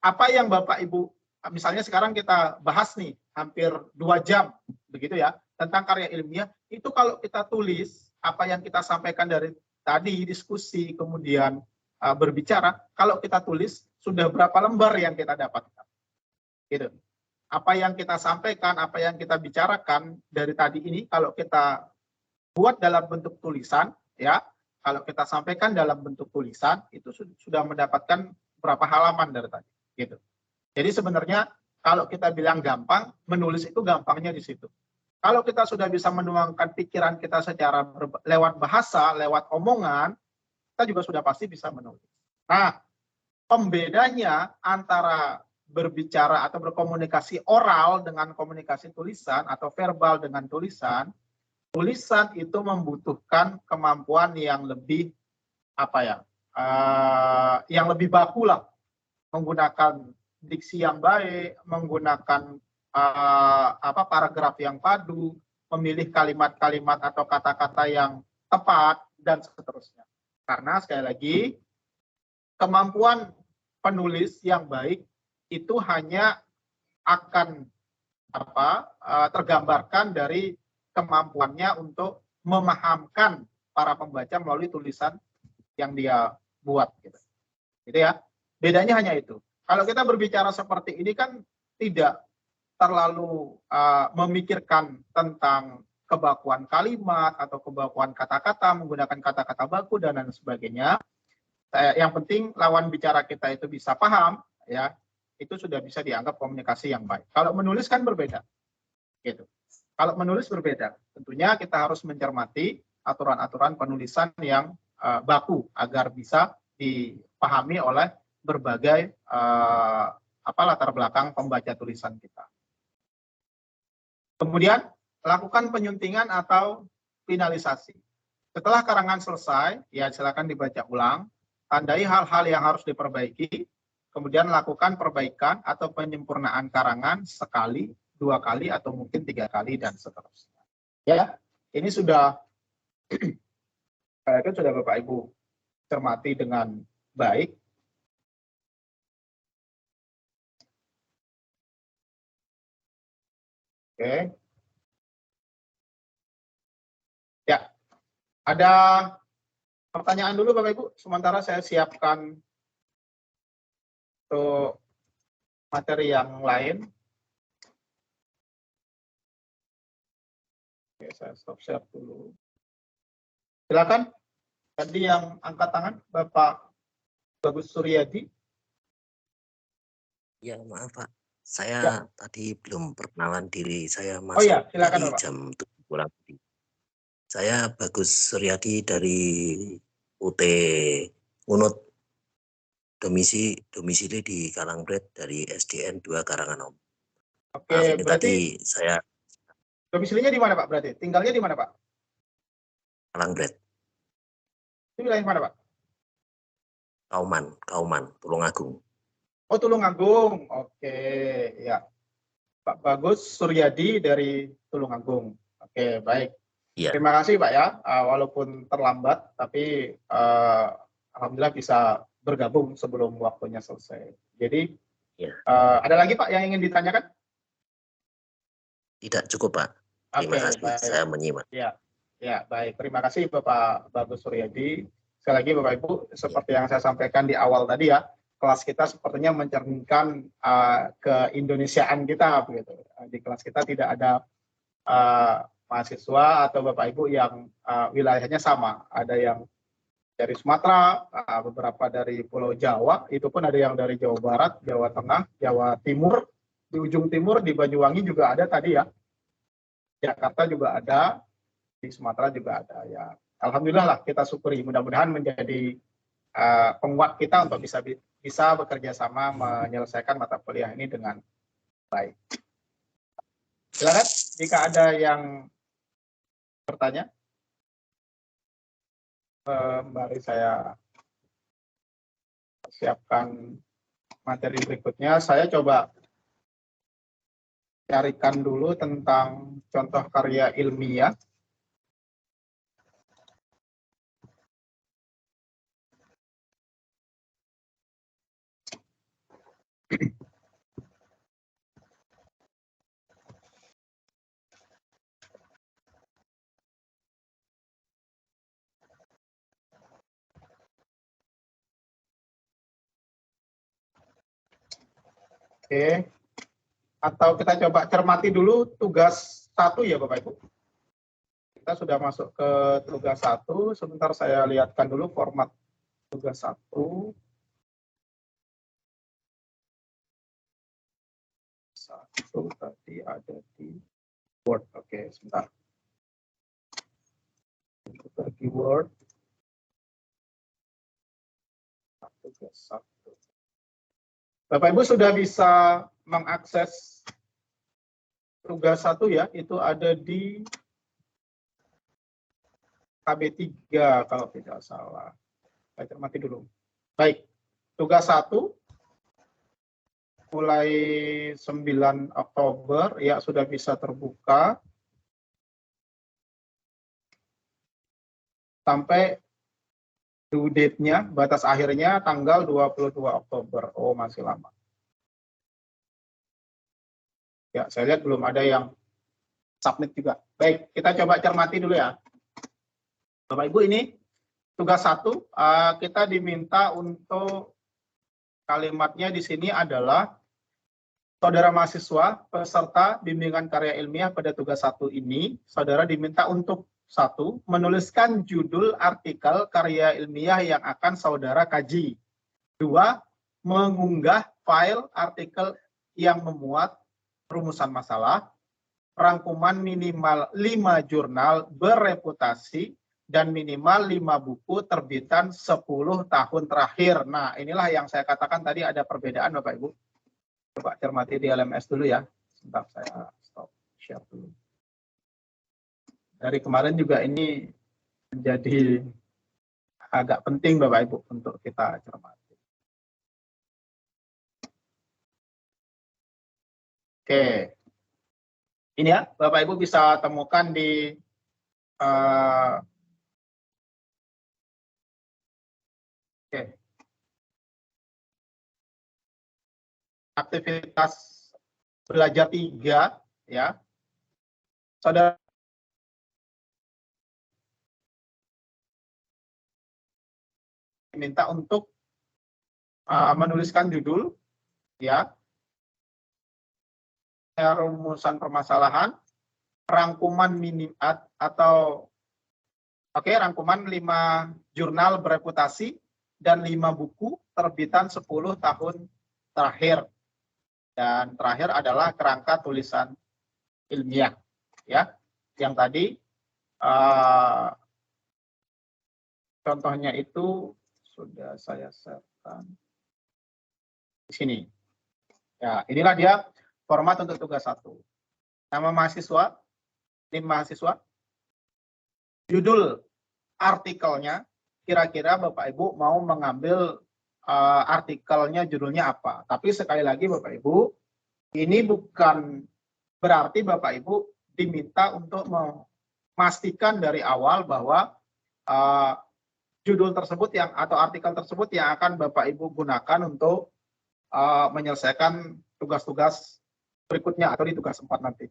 apa yang Bapak Ibu, misalnya sekarang kita bahas nih hampir 2 jam begitu ya tentang karya ilmiah, itu kalau kita tulis apa yang kita sampaikan dari tadi diskusi kemudian berbicara, kalau kita tulis sudah berapa lembar yang kita dapatkan. Gitu. Apa yang kita sampaikan, apa yang kita bicarakan dari tadi ini, kalau kita buat dalam bentuk tulisan, ya, kalau kita sampaikan dalam bentuk tulisan, itu sudah mendapatkan berapa halaman dari tadi, gitu. Jadi sebenarnya kalau kita bilang gampang, menulis itu gampangnya di situ. Kalau kita sudah bisa menuangkan pikiran kita secara lewat bahasa, lewat omongan, kita juga sudah pasti bisa menulis. Nah, pembedanya antara berbicara atau berkomunikasi oral dengan komunikasi tulisan atau verbal dengan tulisan itu membutuhkan kemampuan yang lebih yang lebih baku lah, menggunakan diksi yang baik, menggunakan paragraf yang padu, memilih kalimat-kalimat atau kata-kata yang tepat dan seterusnya. Karena sekali lagi kemampuan penulis yang baik itu hanya akan tergambarkan dari kemampuannya untuk memahamkan para pembaca melalui tulisan yang dia buat, gitu ya. Bedanya hanya itu. Kalau kita berbicara seperti ini kan tidak terlalu memikirkan tentang kebakuan kalimat atau kebakuan kata-kata, menggunakan kata-kata baku dan lain sebagainya. Yang penting lawan bicara kita itu bisa paham, ya. Itu sudah bisa dianggap komunikasi yang baik. Kalau menulis kan berbeda, gitu. Kalau menulis berbeda, tentunya kita harus mencermati aturan-aturan penulisan yang baku agar bisa dipahami oleh berbagai latar belakang pembaca tulisan kita. Kemudian lakukan penyuntingan atau finalisasi. Setelah karangan selesai, ya silakan dibaca ulang, tandai hal-hal yang harus diperbaiki, kemudian lakukan perbaikan atau penyempurnaan karangan sekali, 2 kali, atau mungkin 3 kali, dan seterusnya. Ya, ini sudah Bapak Ibu cermati dengan baik. Oke. Ya, ada pertanyaan dulu Bapak Ibu, sementara saya siapkan untuk materi yang lain. Oke, saya stop share dulu. Silakan. Tadi yang angkat tangan Bapak Bagus Suryadi. Ya, maaf Pak. Saya tadi belum perkenalan diri. Saya masuk silakan, dari Bapak. jam 7 kurang lebih. Saya Bagus Suryadi dari UT Unut. Domisili di Kalangbret dari SDN 2 Karanganom. Oke, ini berarti tadi saya domisilinya di mana Pak? Berarti tinggalnya di mana Pak? Kalangbret. Itu wilayah mana Pak? Kauman, Tulungagung. Oh, Tulungagung. Oke, ya. Pak Bagus Suryadi dari Tulungagung. Oke, baik. Ya. Terima kasih Pak ya. Walaupun terlambat, tapi alhamdulillah bisa bergabung sebelum waktunya selesai. Jadi, ada lagi Pak yang ingin ditanyakan? Tidak cukup Pak. Terima kasih. Baik. Saya menyimak. Ya, baik. Terima kasih Bapak Bagus Suryadi. Sekali lagi Bapak Ibu, seperti yang saya sampaikan di awal tadi ya, kelas kita sepertinya mencerminkan keindonesiaan kita begitu. Di kelas kita tidak ada mahasiswa atau Bapak Ibu yang wilayahnya sama. Ada yang dari Sumatera, beberapa dari Pulau Jawa, itu pun ada yang dari Jawa Barat, Jawa Tengah, Jawa Timur, di ujung timur di Banyuwangi juga ada tadi ya. Jakarta juga ada, di Sumatera juga ada ya. Alhamdulillah lah, kita syukuri, mudah-mudahan menjadi penguat kita untuk bisa bekerja sama menyelesaikan mata kuliah ini dengan baik. Silakan jika ada yang bertanya. Mari saya siapkan materi berikutnya. Saya coba carikan dulu tentang contoh karya ilmiah. Oke. Atau kita coba cermati dulu tugas 1 ya Bapak Ibu. Kita sudah masuk ke tugas 1. Sebentar saya lihatkan dulu format tugas 1. Satu tadi ada di Word. Oke, sebentar. Bagi Word. Tugas 1. Bapak Ibu sudah bisa mengakses tugas 1 ya, itu ada di KB3 kalau tidak salah. Saya cermati dulu. Baik, tugas 1 mulai 9 Oktober ya sudah bisa terbuka sampai due date-nya, batas akhirnya tanggal 22 Oktober. Oh, masih lama. Ya, saya lihat belum ada yang submit juga. Baik, kita coba cermati dulu ya. Bapak Ibu, ini tugas 1, kita diminta untuk kalimatnya di sini adalah saudara mahasiswa peserta bimbingan karya ilmiah pada tugas 1 ini, saudara diminta untuk 1. Menuliskan judul artikel karya ilmiah yang akan saudara kaji. 2. Mengunggah file artikel yang memuat rumusan masalah, rangkuman minimal 5 jurnal bereputasi dan minimal 5 buku terbitan 10 tahun terakhir. Nah, inilah yang saya katakan tadi ada perbedaan Bapak Ibu. Coba cermati di LMS dulu ya. Sebentar saya stop share dulu. Dari kemarin juga ini menjadi agak penting Bapak Ibu untuk kita cermati. Oke. Ini ya, Bapak Ibu bisa temukan di aktivitas belajar 3 ya. Saudara minta untuk menuliskan judul ya, rumusan permasalahan, rangkuman minim atau rangkuman 5 jurnal bereputasi dan 5 buku terbitan 10 tahun terakhir. Dan terakhir adalah kerangka tulisan ilmiah ya. Yang tadi contohnya itu sudah saya share-kan di sini. Ya, inilah dia format untuk tugas 1. Nama mahasiswa, tim mahasiswa, judul artikelnya, kira-kira Bapak Ibu mau mengambil artikelnya judulnya apa. Tapi sekali lagi Bapak Ibu, ini bukan berarti Bapak Ibu diminta untuk memastikan dari awal bahwa judul tersebut atau artikel tersebut yang akan Bapak Ibu gunakan untuk menyelesaikan tugas-tugas berikutnya atau di tugas 4 nanti.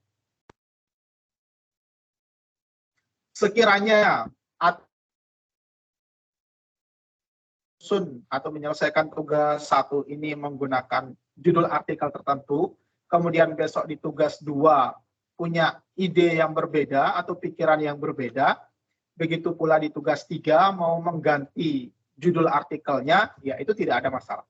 Sekiranya atau menyelesaikan tugas 1 ini menggunakan judul artikel tertentu, kemudian besok di tugas 2 punya ide yang berbeda atau pikiran yang berbeda, begitu pula di tugas 3 mau mengganti judul artikelnya, ya itu tidak ada masalah.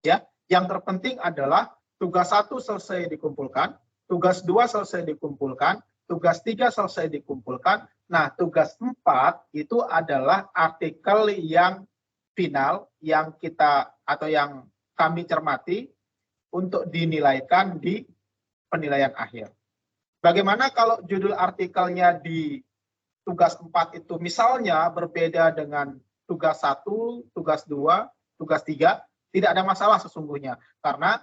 Ya, yang terpenting adalah tugas 1 selesai dikumpulkan, tugas 2 selesai dikumpulkan, tugas 3 selesai dikumpulkan. Nah, tugas 4 itu adalah artikel yang final yang kita atau yang kami cermati untuk dinilaikan di penilaian akhir. Bagaimana kalau judul artikelnya di tugas 4 itu misalnya berbeda dengan tugas 1, tugas 2, tugas 3, tidak ada masalah sesungguhnya. Karena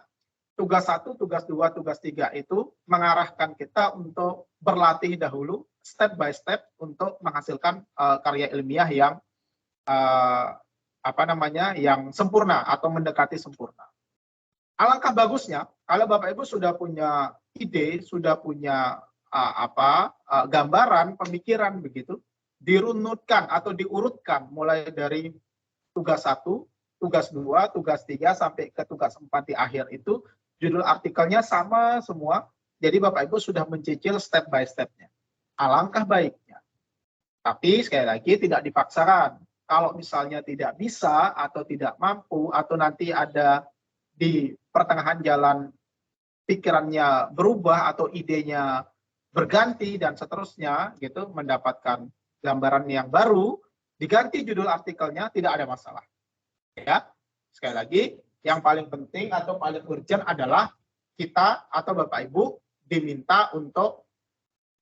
tugas 1, tugas 2, tugas 3 itu mengarahkan kita untuk berlatih dahulu step by step untuk menghasilkan karya ilmiah yang yang sempurna atau mendekati sempurna. Alangkah bagusnya kalau Bapak Ibu sudah punya ide, sudah punya gambaran, pemikiran begitu, dirunutkan atau diurutkan mulai dari tugas 1, tugas 2, tugas 3 sampai ke tugas 4 di akhir itu judul artikelnya sama semua. Jadi Bapak Ibu sudah mencicil step by step-nya. Alangkah baiknya. Tapi sekali lagi tidak dipaksakan. Kalau misalnya tidak bisa atau tidak mampu atau nanti ada di pertengahan jalan pikirannya berubah atau idenya berganti dan seterusnya gitu, mendapatkan gambaran yang baru, diganti judul artikelnya, tidak ada masalah. Ya, sekali lagi yang paling penting atau paling urgent adalah kita atau Bapak Ibu diminta untuk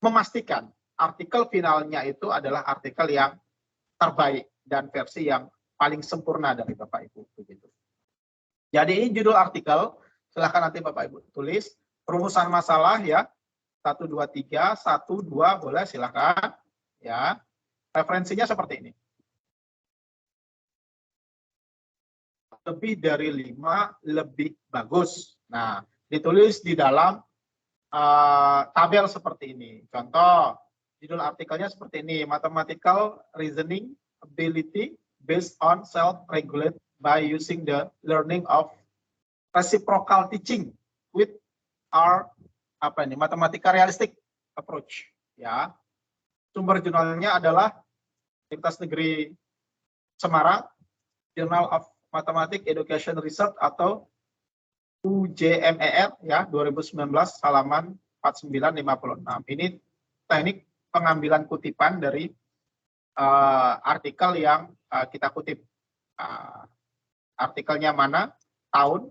memastikan artikel finalnya itu adalah artikel yang terbaik dan versi yang paling sempurna dari Bapak Ibu begitu. Jadi ini judul artikel, silahkan nanti Bapak Ibu tulis rumusan masalah ya, 1, 2, 3, 1, 2 boleh silahkan ya. Referensinya seperti ini. Lebih dari 5 lebih bagus. Nah, ditulis di dalam tabel seperti ini. Contoh, judul artikelnya seperti ini, Mathematical Reasoning Ability based on self-regulate by using the learning of reciprocal teaching with our mathematical realistic approach. Ya, sumber jurnalnya adalah Universitas Negeri Semarang, Journal of Mathematics Education Research atau UJMER ya 2019 halaman 4956. Ini teknik pengambilan kutipan dari artikel yang kita kutip. Artikelnya mana? Tahun.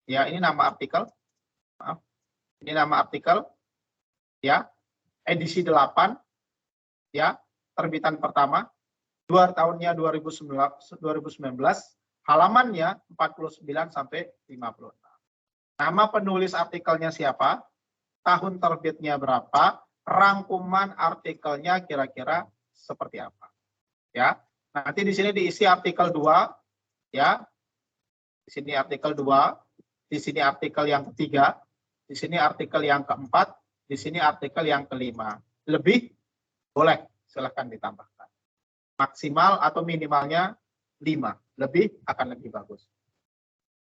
Ya, ini nama artikel. Maaf. Ini nama artikel. Ya. Edisi 8. Ya, terbitan pertama. Tahunnya 2019. Halamannya 49 sampai 56. Nama penulis artikelnya siapa? Tahun terbitnya berapa? Rangkuman artikelnya kira-kira seperti apa? Ya. Nanti di sini diisi artikel 2, ya. Di sini artikel 2, di sini artikel yang ketiga, di sini artikel yang keempat, di sini artikel yang kelima. Lebih boleh, silahkan ditambahkan. Maksimal atau minimalnya 5, lebih akan lebih bagus.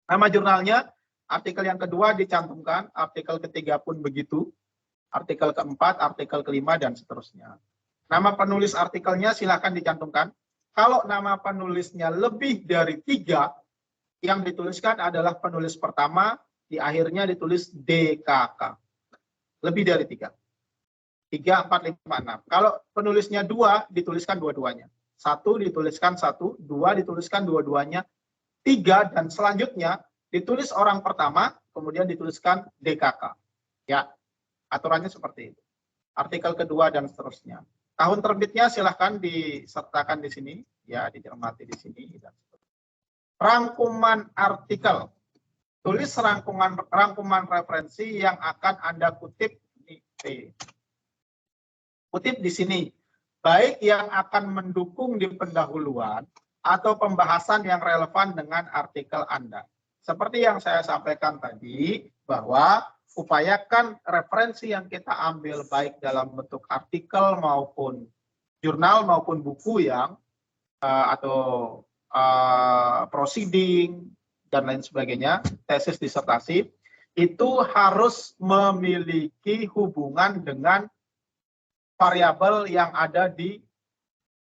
Nama jurnalnya, artikel yang kedua dicantumkan, artikel ketiga pun begitu, artikel keempat, artikel kelima, dan seterusnya. Nama penulis artikelnya silahkan dicantumkan. Kalau nama penulisnya lebih dari 3, yang dituliskan adalah penulis pertama, di akhirnya ditulis DKK. Lebih dari 3. 3, 4, 5, 6. Kalau penulisnya 2, dituliskan dua-duanya. 1 dituliskan 1, 2 dituliskan dua-duanya, 3 dan selanjutnya ditulis orang pertama, kemudian dituliskan DKK. Ya, aturannya seperti itu. Artikel kedua dan seterusnya. Tahun terbitnya silahkan disertakan di sini, ya, dicermati di sini. Rangkuman artikel. Tulis rangkuman referensi yang akan Anda kutip di kutip di sini, baik yang akan mendukung di pendahuluan atau pembahasan yang relevan dengan artikel Anda. Seperti yang saya sampaikan tadi, bahwa upayakan referensi yang kita ambil baik dalam bentuk artikel maupun jurnal maupun buku yang atau proceeding dan lain sebagainya, tesis disertasi, itu harus memiliki hubungan dengan variabel yang ada di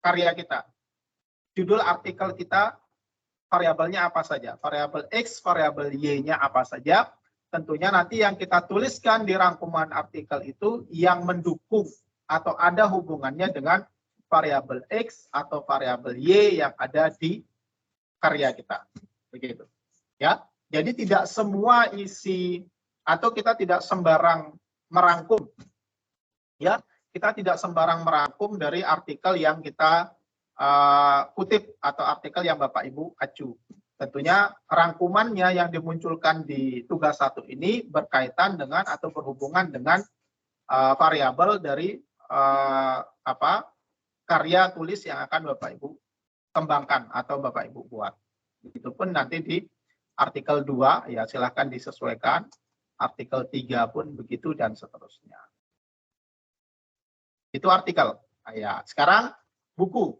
karya kita. Judul artikel kita, variabelnya apa saja? Variabel X, variabel Y-nya apa saja? Tentunya nanti yang kita tuliskan di rangkuman artikel itu yang mendukung atau ada hubungannya dengan variabel X atau variabel Y yang ada di karya kita. Begitu. Ya. Jadi tidak semua isi atau kita tidak sembarang merangkum. Ya, kita tidak sembarang merangkum dari artikel yang kita kutip atau artikel yang Bapak Ibu acu. Tentunya rangkumannya yang dimunculkan di tugas 1 ini berkaitan dengan atau berhubungan dengan variabel dari karya tulis yang akan Bapak Ibu kembangkan atau Bapak Ibu buat. Begitupun nanti di artikel 2 ya silahkan disesuaikan, artikel 3 pun begitu dan seterusnya. Itu artikel. Ya, sekarang buku.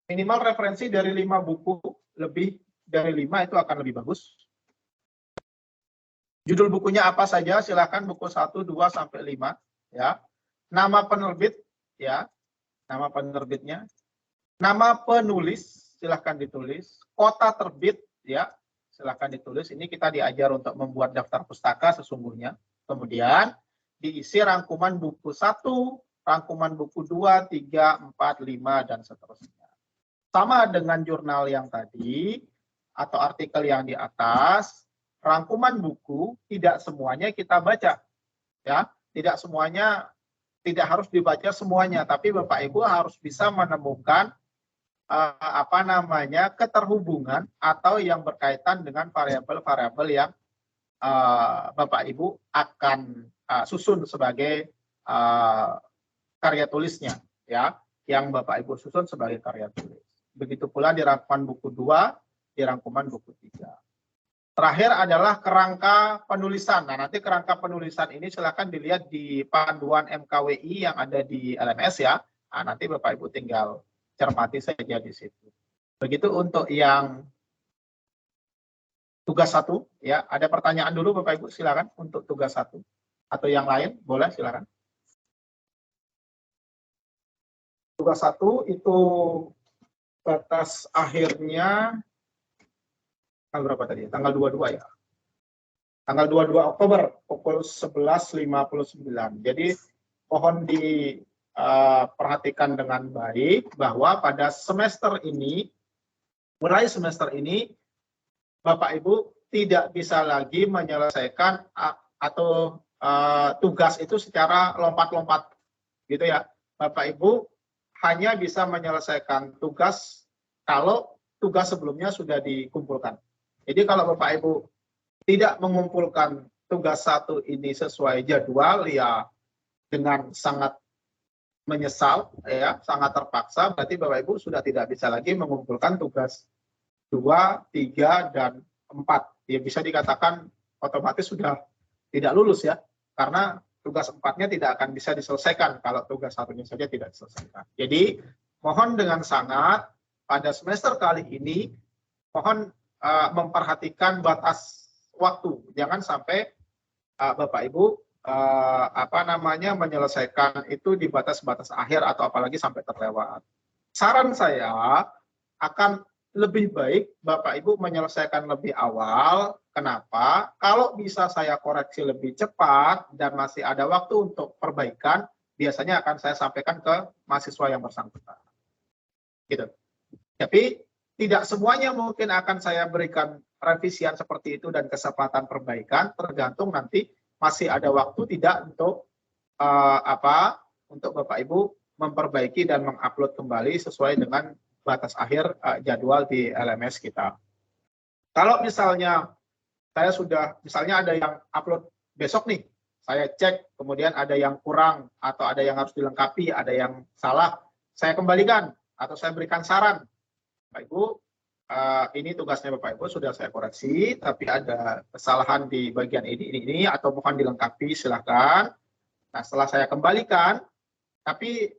Minimal referensi dari 5 buku, lebih dari 5 itu akan lebih bagus. Judul bukunya apa saja? Silakan buku 1, 2 sampai 5 ya. Nama penerbit ya. Nama penerbitnya. Nama penulis silakan ditulis. Kota terbit ya. Silakan ditulis. Ini kita diajar untuk membuat daftar pustaka sesungguhnya. Kemudian diisi rangkuman buku 1, rangkuman buku 2, 3, 4, 5 dan seterusnya. Sama dengan jurnal yang tadi atau artikel yang di atas, rangkuman buku tidak semuanya kita baca. Ya, tidak semuanya, tidak harus dibaca semuanya, tapi Bapak Ibu harus bisa menemukan keterhubungan atau yang berkaitan dengan variabel-variabel yang Bapak Ibu akan susun sebagai karya tulisnya, ya, yang Bapak Ibu susun sebagai karya tulis. Begitu pula di rangkuman buku 2, di rangkuman buku 3. Terakhir adalah kerangka penulisan. Nah, nanti kerangka penulisan ini silakan dilihat di panduan MKWI yang ada di LMS ya. Nah, nanti Bapak Ibu tinggal cermati saja di situ. Begitu untuk yang tugas 1 ya. Ada pertanyaan dulu Bapak Ibu silakan untuk tugas 1 atau yang lain boleh silakan. Tugas 1 itu batas akhirnya tanggal berapa tadi? Tanggal 22 ya. Tanggal 22 Oktober pukul 11.59. Jadi mohon perhatikan dengan baik bahwa pada semester ini, mulai semester ini, Bapak Ibu tidak bisa lagi menyelesaikan atau tugas itu secara lompat-lompat, gitu ya. Bapak Ibu hanya bisa menyelesaikan tugas kalau tugas sebelumnya sudah dikumpulkan. Jadi kalau Bapak Ibu tidak mengumpulkan tugas satu ini sesuai jadwal, ya dengan sangat menyesal, ya sangat terpaksa, berarti Bapak Ibu sudah tidak bisa lagi mengumpulkan tugas 2, 3, dan 4. Ya bisa dikatakan otomatis sudah tidak lulus ya, karena tugas 4-nya tidak akan bisa diselesaikan kalau tugas satunya saja tidak diselesaikan. Jadi mohon dengan sangat pada semester kali ini mohon memperhatikan batas waktu, jangan sampai Bapak Ibu menyelesaikan itu di batas-batas akhir atau apalagi sampai terlewat. Saran saya akan lebih baik Bapak Ibu menyelesaikan lebih awal. Kenapa? Kalau bisa saya koreksi lebih cepat dan masih ada waktu untuk perbaikan, biasanya akan saya sampaikan ke mahasiswa yang bersangkutan. Gitu. Tapi tidak semuanya mungkin akan saya berikan revisian seperti itu dan kesempatan perbaikan, tergantung nanti masih ada waktu tidak untuk untuk Bapak Ibu memperbaiki dan mengupload kembali sesuai dengan batas akhir jadwal di LMS kita. Kalau misalnya saya sudah, misalnya ada yang upload besok nih, saya cek, kemudian ada yang kurang atau ada yang harus dilengkapi, ada yang salah, saya kembalikan atau saya berikan saran, Bapak Ibu, ini tugasnya Bapak Ibu sudah saya koreksi, tapi ada kesalahan di bagian ini atau mohon dilengkapi, silakan. Nah, setelah saya kembalikan, tapi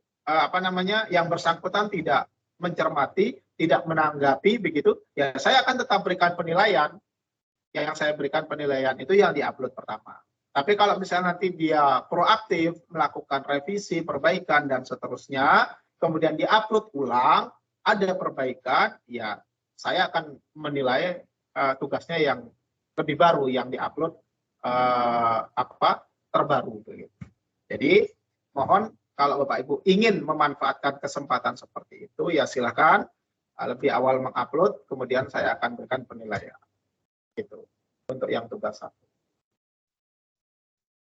yang bersangkutan tidak mencermati, tidak menanggapi begitu, ya saya akan tetap berikan penilaian. Yang saya berikan penilaian itu yang diupload pertama. Tapi kalau misalnya nanti dia proaktif melakukan revisi, perbaikan dan seterusnya, kemudian diupload ulang, ada perbaikan, ya saya akan menilai tugasnya yang lebih baru, yang diupload terbaru. Begitu. Jadi mohon kalau Bapak Ibu ingin memanfaatkan kesempatan seperti itu, ya silakan lebih awal mengupload, kemudian saya akan berikan penilaian. Gitu untuk yang tugas 1.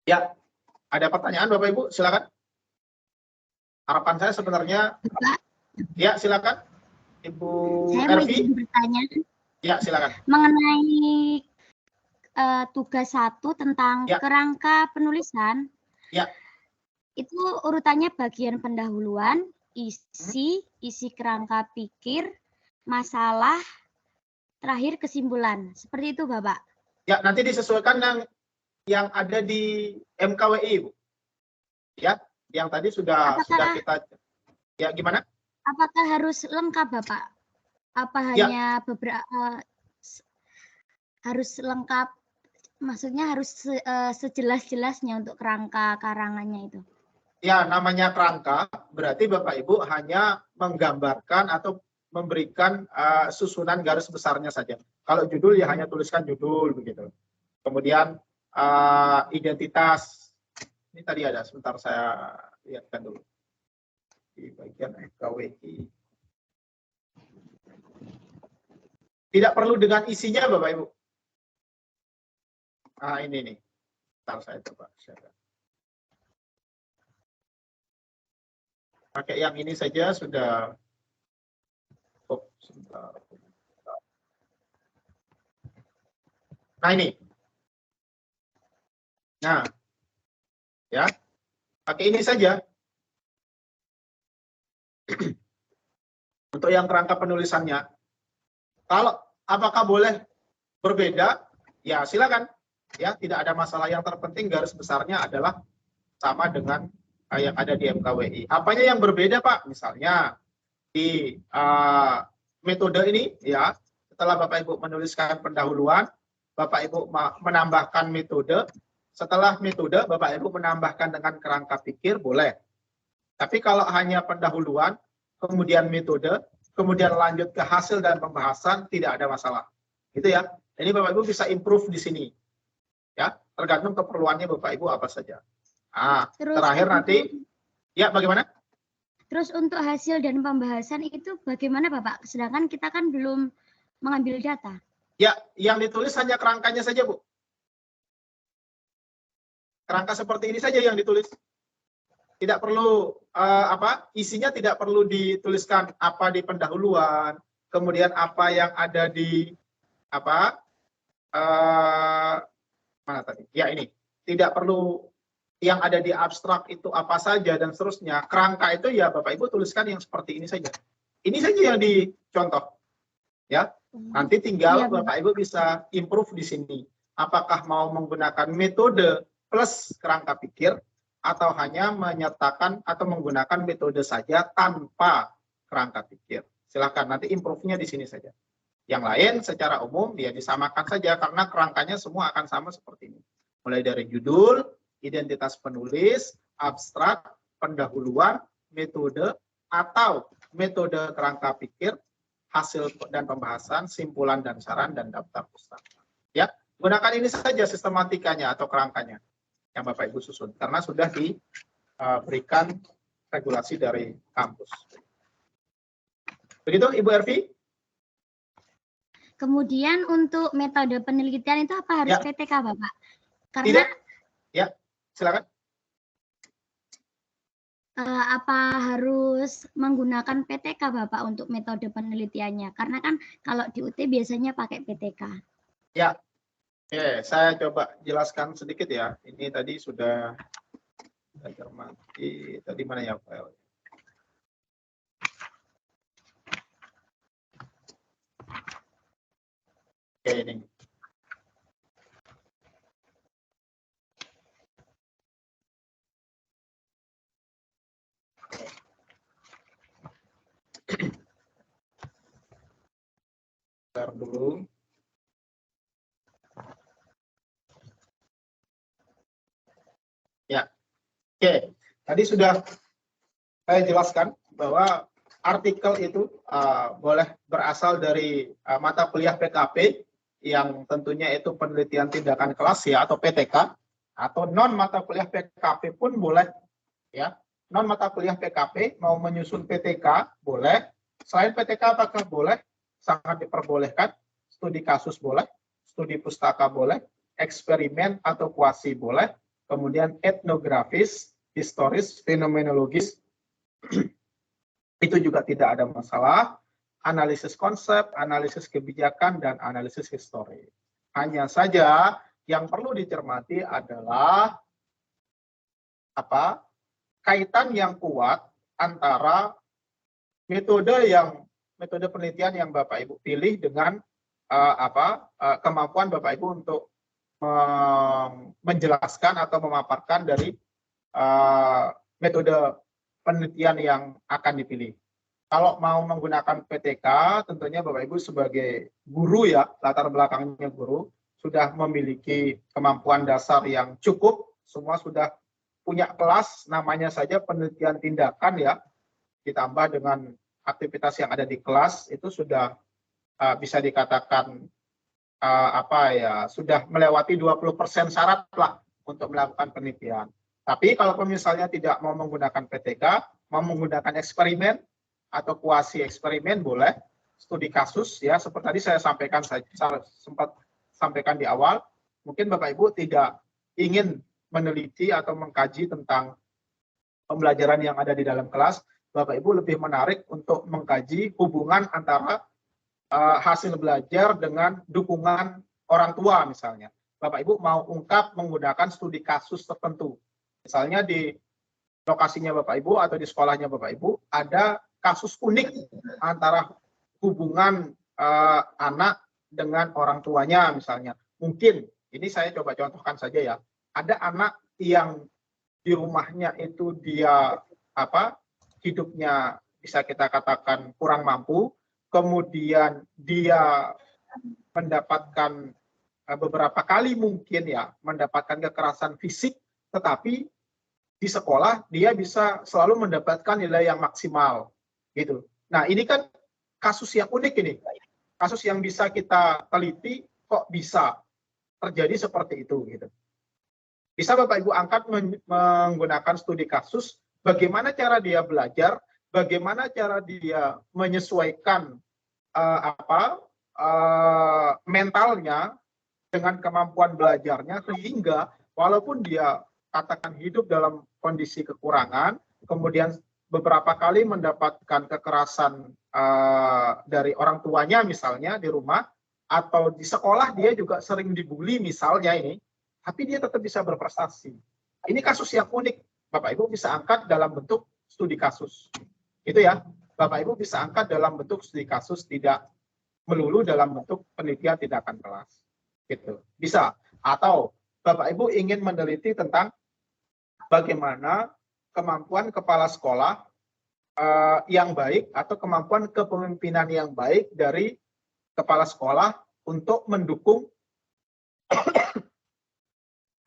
Ya, ada pertanyaan Bapak Ibu, silakan. Harapan saya sebenarnya, ya silakan. Ibu Saya mau Ervi. bertanya. Ya, silakan. Mengenai tugas 1 tentang kerangka penulisan. Ya. Itu urutannya bagian pendahuluan, isi kerangka pikir, masalah, terakhir kesimpulan. Seperti itu, Bapak. Ya, nanti disesuaikan yang ada di MKWI, Bu. Ya, yang tadi sudah kita. Ya, gimana? Apakah harus lengkap, Bapak? Apa hanya beberapa harus lengkap? Maksudnya harus sejelas-jelasnya untuk kerangka karangannya itu. Ya, namanya kerangka berarti Bapak Ibu hanya menggambarkan atau memberikan susunan garis besarnya saja. Kalau judul ya hanya tuliskan judul begitu. Kemudian identitas. Ini tadi ada, sebentar saya lihatkan dulu. Di bagian FKWI. Tidak perlu dengan isinya Bapak Ibu. Nah, ini nih. Sebentar saya coba share. Pakai yang ini saja sudah. Oh, sebentar. Nah, ini. Nah. Ya. Pakai ini saja. Untuk yang kerangka penulisannya. Kalau apakah boleh berbeda? Ya, silakan. Ya, tidak ada masalah. Yang terpenting garis besarnya adalah sama dengan yang ada di MKWI. Apanya yang berbeda, Pak? Misalnya di metode ini, ya, setelah Bapak Ibu menuliskan pendahuluan, Bapak Ibu menambahkan metode. Setelah metode, Bapak Ibu menambahkan dengan kerangka pikir, boleh. Tapi kalau hanya pendahuluan, kemudian metode, kemudian lanjut ke hasil dan pembahasan, tidak ada masalah. Gitu ya. Ini Bapak Ibu bisa improve di sini. Ya, tergantung keperluannya Bapak Ibu apa saja. Terakhir nanti, ya bagaimana? Terus untuk hasil dan pembahasan itu bagaimana Bapak? Sedangkan kita kan belum mengambil data. Ya, yang ditulis hanya kerangkanya saja, Bu. Kerangka seperti ini saja yang ditulis. Tidak perlu isinya tidak perlu dituliskan apa di pendahuluan, kemudian apa yang ada di mana tadi? Ya ini. Tidak perlu yang ada di abstrak itu apa saja dan seterusnya. Kerangka itu ya Bapak Ibu tuliskan yang seperti ini saja. Ini saja yang dicontoh. Ya. Nanti tinggal Bapak Ibu bisa improve di sini. Apakah mau menggunakan metode plus kerangka pikir atau hanya menyertakan atau menggunakan metode saja tanpa kerangka pikir. Silakan nanti improve-nya di sini saja. Yang lain secara umum ya disamakan saja karena kerangkanya semua akan sama seperti ini. Mulai dari judul, identitas penulis, abstrak, pendahuluan, metode, atau metode kerangka pikir, hasil dan pembahasan, simpulan dan saran, dan daftar pustaka. Ya, gunakan ini saja sistematikanya atau kerangkanya yang Bapak Ibu susun, karena sudah diberikan regulasi dari kampus. Begitu Ibu Ervi? Kemudian untuk metode penelitian itu apa harus PTK Bapak? Karena ya, silakan. Apa harus menggunakan PTK Bapak untuk metode penelitiannya? Karena kan kalau di UT biasanya pakai PTK. Ya, saya coba jelaskan sedikit ya. Ini tadi sudah saya cermati. Tadi mana ya file? Oke, ini. Bentar dulu. Ya, oke. Tadi sudah saya jelaskan bahwa artikel itu boleh berasal dari mata kuliah PKP yang tentunya itu penelitian tindakan kelas ya atau PTK, atau non mata kuliah PKP pun boleh ya. Non mata kuliah PKP mau menyusun PTK boleh. Selain PTK apakah boleh? Sangat diperbolehkan. Studi kasus boleh, studi pustaka boleh, eksperimen atau kuasi boleh, kemudian etnografis, historis, fenomenologis itu juga tidak ada masalah. Analisis konsep, analisis kebijakan, dan analisis histori. Hanya saja yang perlu dicermati adalah kaitan yang kuat antara metode penelitian yang Bapak Ibu pilih dengan kemampuan Bapak Ibu untuk menjelaskan atau memaparkan dari metode penelitian yang akan dipilih. Kalau mau menggunakan PTK, tentunya Bapak Ibu sebagai guru ya, latar belakangnya guru, sudah memiliki kemampuan dasar yang cukup, semua sudah punya kelas, namanya saja penelitian tindakan ya, ditambah dengan aktivitas yang ada di kelas, itu sudah bisa dikatakan sudah melewati 20% syarat lah untuk melakukan penelitian. Tapi kalau misalnya tidak mau menggunakan PTK, mau menggunakan eksperimen atau kuasi eksperimen boleh, studi kasus ya, seperti tadi saya sampaikan, saya sempat sampaikan di awal, mungkin Bapak Ibu tidak ingin meneliti atau mengkaji tentang pembelajaran yang ada di dalam kelas, Bapak Ibu lebih menarik untuk mengkaji hubungan antara hasil belajar dengan dukungan orang tua misalnya. Bapak Ibu mau ungkap menggunakan studi kasus tertentu. Misalnya di lokasinya Bapak Ibu atau di sekolahnya Bapak Ibu ada kasus unik antara hubungan anak dengan orang tuanya misalnya. Mungkin, ini saya coba contohkan saja ya, ada anak yang di rumahnya itu dia hidupnya bisa kita katakan kurang mampu, kemudian dia mendapatkan beberapa kali mungkin ya mendapatkan kekerasan fisik, tetapi di sekolah dia bisa selalu mendapatkan nilai yang maksimal gitu. Nah, ini kan kasus yang unik ini. Kasus yang bisa kita teliti kok bisa terjadi seperti itu gitu. Bisa Bapak Ibu angkat menggunakan studi kasus bagaimana cara dia belajar bagaimana cara dia menyesuaikan mentalnya dengan kemampuan belajarnya, sehingga walaupun dia katakan hidup dalam kondisi kekurangan, kemudian beberapa kali mendapatkan kekerasan dari orang tuanya misalnya di rumah, atau di sekolah dia juga sering dibully misalnya ini, tapi dia tetap bisa berprestasi. Ini kasus yang unik, Bapak Ibu bisa angkat dalam bentuk studi kasus. Itu ya, Bapak Ibu bisa angkat dalam bentuk studi kasus, tidak melulu dalam bentuk penelitian tindakan kelas. Gitu. Bisa. Atau Bapak Ibu ingin meneliti tentang bagaimana kemampuan kepala sekolah yang baik atau kemampuan kepemimpinan yang baik dari kepala sekolah untuk mendukung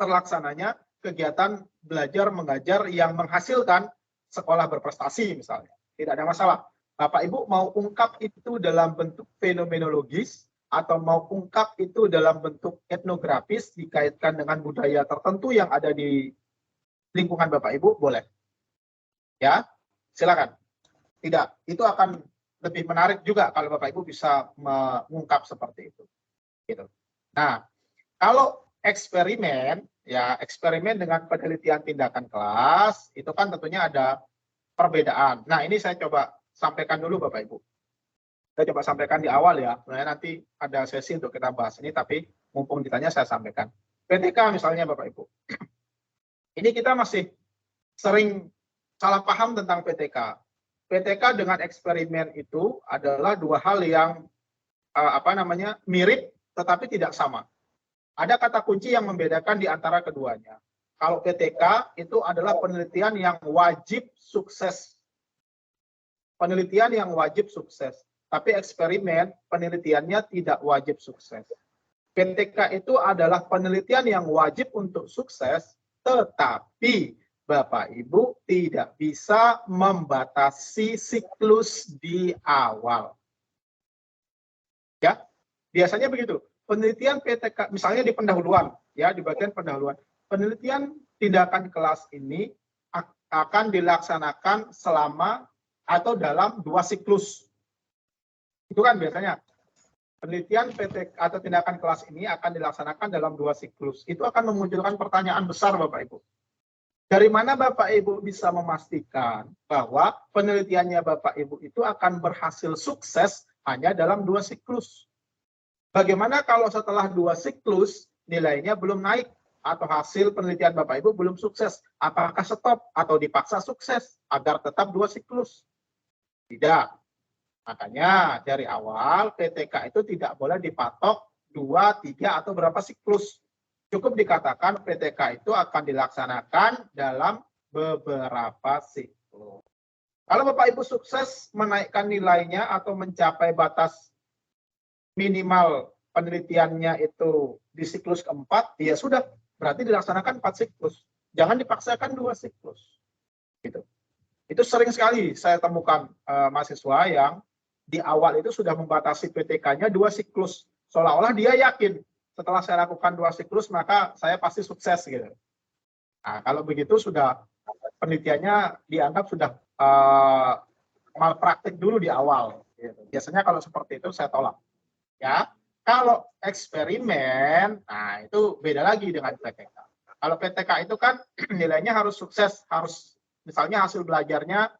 terlaksananya kegiatan belajar mengajar yang menghasilkan sekolah berprestasi misalnya. Tidak ada masalah. Bapak Ibu mau ungkap itu dalam bentuk fenomenologis atau mau ungkap itu dalam bentuk etnografis dikaitkan dengan budaya tertentu yang ada di lingkungan Bapak Ibu, boleh. Ya, silakan. Tidak, itu akan lebih menarik juga kalau Bapak Ibu bisa mengungkap seperti itu. Gitu. Nah, kalau eksperimen, ya eksperimen dengan penelitian tindakan kelas, itu kan tentunya ada perbedaan. Nah, ini saya coba sampaikan dulu Bapak Ibu. Saya coba sampaikan di awal ya, sebenarnya nanti ada sesi untuk kita bahas ini, tapi mumpung ditanya saya sampaikan. PTK misalnya Bapak Ibu. Ini kita masih sering salah paham tentang PTK. PTK dengan eksperimen itu adalah dua hal yang mirip tetapi tidak sama. Ada kata kunci yang membedakan di antara keduanya. Kalau PTK itu adalah penelitian yang wajib sukses. Penelitian yang wajib sukses. Tapi eksperimen penelitiannya tidak wajib sukses. PTK itu adalah penelitian yang wajib untuk sukses, tetapi Bapak Ibu tidak bisa membatasi siklus di awal. Ya, biasanya begitu. Penelitian PTK, misalnya di pendahuluan, ya di bagian pendahuluan, penelitian tindakan kelas ini akan dilaksanakan selama atau dalam 2 siklus. Itu kan biasanya. Penelitian PTK atau tindakan kelas ini akan dilaksanakan dalam 2 siklus. Itu akan memunculkan pertanyaan besar Bapak Ibu. Dari mana Bapak Ibu bisa memastikan bahwa penelitiannya Bapak Ibu itu akan berhasil sukses hanya dalam 2 siklus? Bagaimana kalau setelah 2 siklus nilainya belum naik atau hasil penelitian Bapak Ibu belum sukses? Apakah stop atau dipaksa sukses agar tetap 2 siklus? Tidak. Makanya dari awal PTK itu tidak boleh dipatok 2, 3 atau berapa siklus. Cukup dikatakan PTK itu akan dilaksanakan dalam beberapa siklus. Kalau Bapak Ibu sukses menaikkan nilainya atau mencapai batas minimal penelitiannya itu di siklus keempat, ya sudah, berarti dilaksanakan 4 siklus. Jangan dipaksakan 2 siklus. Gitu. Itu sering sekali saya temukan mahasiswa yang di awal itu sudah membatasi PTK-nya 2 siklus. Seolah-olah dia yakin setelah saya lakukan 2 siklus maka saya pasti sukses gitu. Nah, kalau begitu sudah penelitiannya dianggap sudah malpraktik dulu di awal. Gitu. Biasanya kalau seperti itu saya tolak. Ya, kalau eksperimen, nah itu beda lagi dengan PTK. Kalau PTK itu kan nilainya harus sukses, harus misalnya hasil belajarnya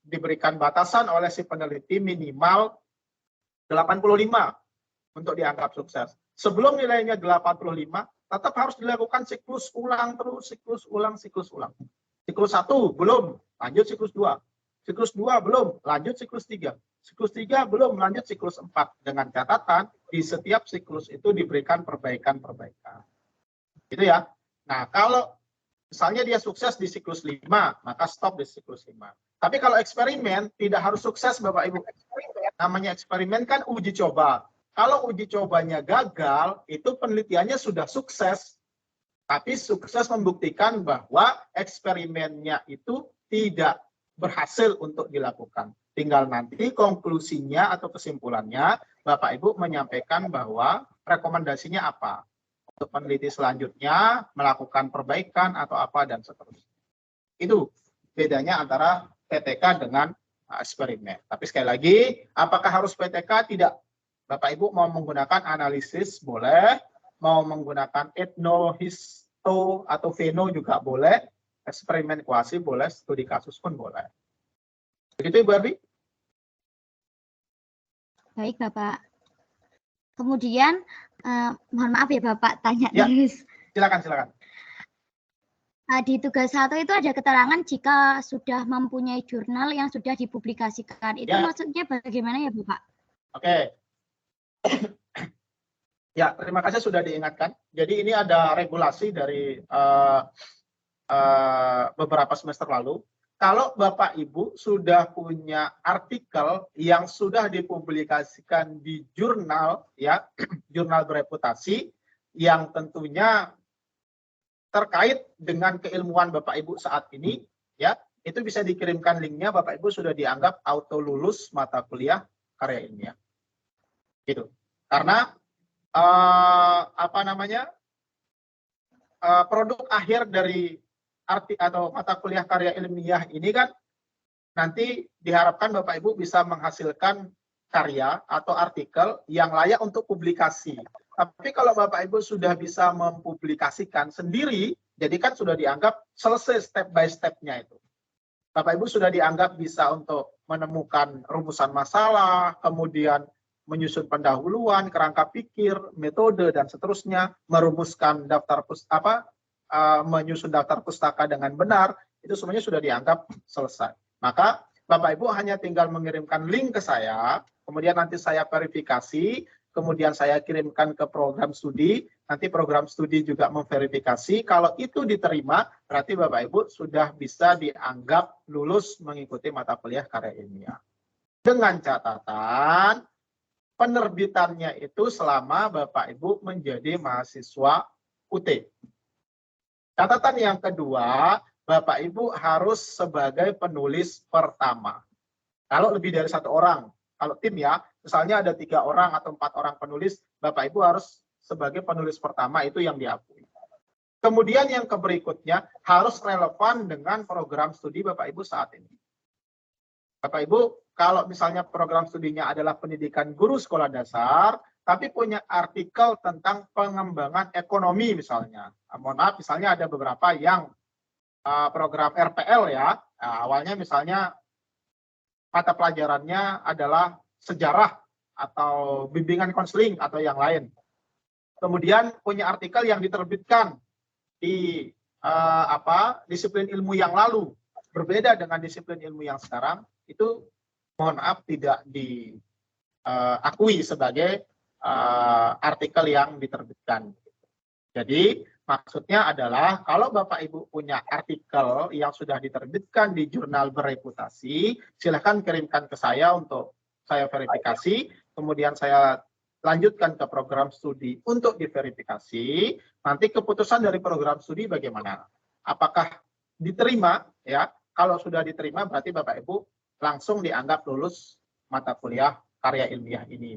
diberikan batasan oleh si peneliti minimal 85 untuk dianggap sukses. Sebelum nilainya 85, tetap harus dilakukan siklus ulang terus, siklus ulang. Siklus 1 belum, lanjut siklus 2. Siklus 2 belum, lanjut siklus 3. Siklus 3 belum, lanjut siklus 4. Dengan catatan di setiap siklus itu diberikan perbaikan-perbaikan. Gitu ya. Nah, kalau misalnya dia sukses di siklus 5, maka stop di siklus 5. Tapi kalau eksperimen tidak harus sukses Bapak Ibu. Namanya eksperimen kan uji coba. Kalau uji cobanya gagal, itu penelitiannya sudah sukses. Tapi sukses membuktikan bahwa eksperimennya itu tidak berhasil untuk dilakukan. Tinggal nanti konklusinya atau kesimpulannya, Bapak Ibu menyampaikan bahwa rekomendasinya apa. Untuk peneliti selanjutnya, melakukan perbaikan atau apa dan seterusnya. Itu bedanya antara PTK dengan eksperimen. Tapi sekali lagi, apakah harus PTK? Tidak. Bapak Ibu mau menggunakan analisis boleh, mau menggunakan etnohisto atau veno juga boleh, eksperimen kuasi boleh, studi kasus pun boleh. Begitu Ibu Arbi? Baik Bapak. Kemudian, mohon maaf ya Bapak, tanya Ya, terus. silakan. Di tugas 1 itu ada keterangan jika sudah mempunyai jurnal yang sudah dipublikasikan. Itu Ya. maksudnya bagaimana ya Bapak? Oke. Ya, terima kasih sudah diingatkan. Jadi ini ada regulasi dari beberapa semester lalu. Kalau Bapak Ibu sudah punya artikel yang sudah dipublikasikan di jurnal, ya, jurnal bereputasi, yang tentunya terkait dengan keilmuan Bapak Ibu saat ini, ya, itu bisa dikirimkan linknya. Bapak Ibu sudah dianggap auto lulus mata kuliah karya ilmiah. Gitu. Karena produk akhir dari arti atau mata kuliah karya ilmiah ini kan nanti diharapkan Bapak Ibu bisa menghasilkan karya atau artikel yang layak untuk publikasi. Tapi kalau Bapak Ibu sudah bisa mempublikasikan sendiri, jadi kan sudah dianggap selesai step by step-nya itu. Bapak Ibu sudah dianggap bisa untuk menemukan rumusan masalah, kemudian menyusun pendahuluan, kerangka pikir, metode dan seterusnya, merumuskan menyusun daftar pustaka dengan benar, itu semuanya sudah dianggap selesai. Maka Bapak Ibu hanya tinggal mengirimkan link ke saya, kemudian nanti saya verifikasi, kemudian saya kirimkan ke program studi, nanti program studi juga memverifikasi. Kalau itu diterima, berarti Bapak Ibu sudah bisa dianggap lulus mengikuti mata kuliah karya ilmiah. Dengan catatan, penerbitannya itu selama Bapak Ibu menjadi mahasiswa UT. Catatan yang kedua, Bapak Ibu harus sebagai penulis pertama. Kalau lebih dari 1 orang, kalau tim ya, misalnya ada 3 orang atau 4 orang penulis, Bapak Ibu harus sebagai penulis pertama, itu yang diakui. Kemudian yang berikutnya harus relevan dengan program studi Bapak Ibu saat ini. Bapak Ibu, kalau misalnya program studinya adalah pendidikan guru sekolah dasar, tapi punya artikel tentang pengembangan ekonomi misalnya. Mohon maaf, misalnya ada beberapa yang program RPL ya, awalnya misalnya mata pelajarannya adalah sejarah atau bimbingan konseling atau yang lain. Kemudian punya artikel yang diterbitkan di disiplin ilmu yang lalu, berbeda dengan disiplin ilmu yang sekarang, itu mohon maaf tidak diakui sebagai artikel yang diterbitkan. Jadi maksudnya adalah kalau Bapak Ibu punya artikel yang sudah diterbitkan di jurnal bereputasi, silahkan kirimkan ke saya untuk saya verifikasi, kemudian saya lanjutkan ke program studi untuk diverifikasi. Nanti keputusan dari program studi bagaimana? Apakah diterima? Ya, kalau sudah diterima berarti Bapak Ibu langsung dianggap lulus mata kuliah karya ilmiah ini.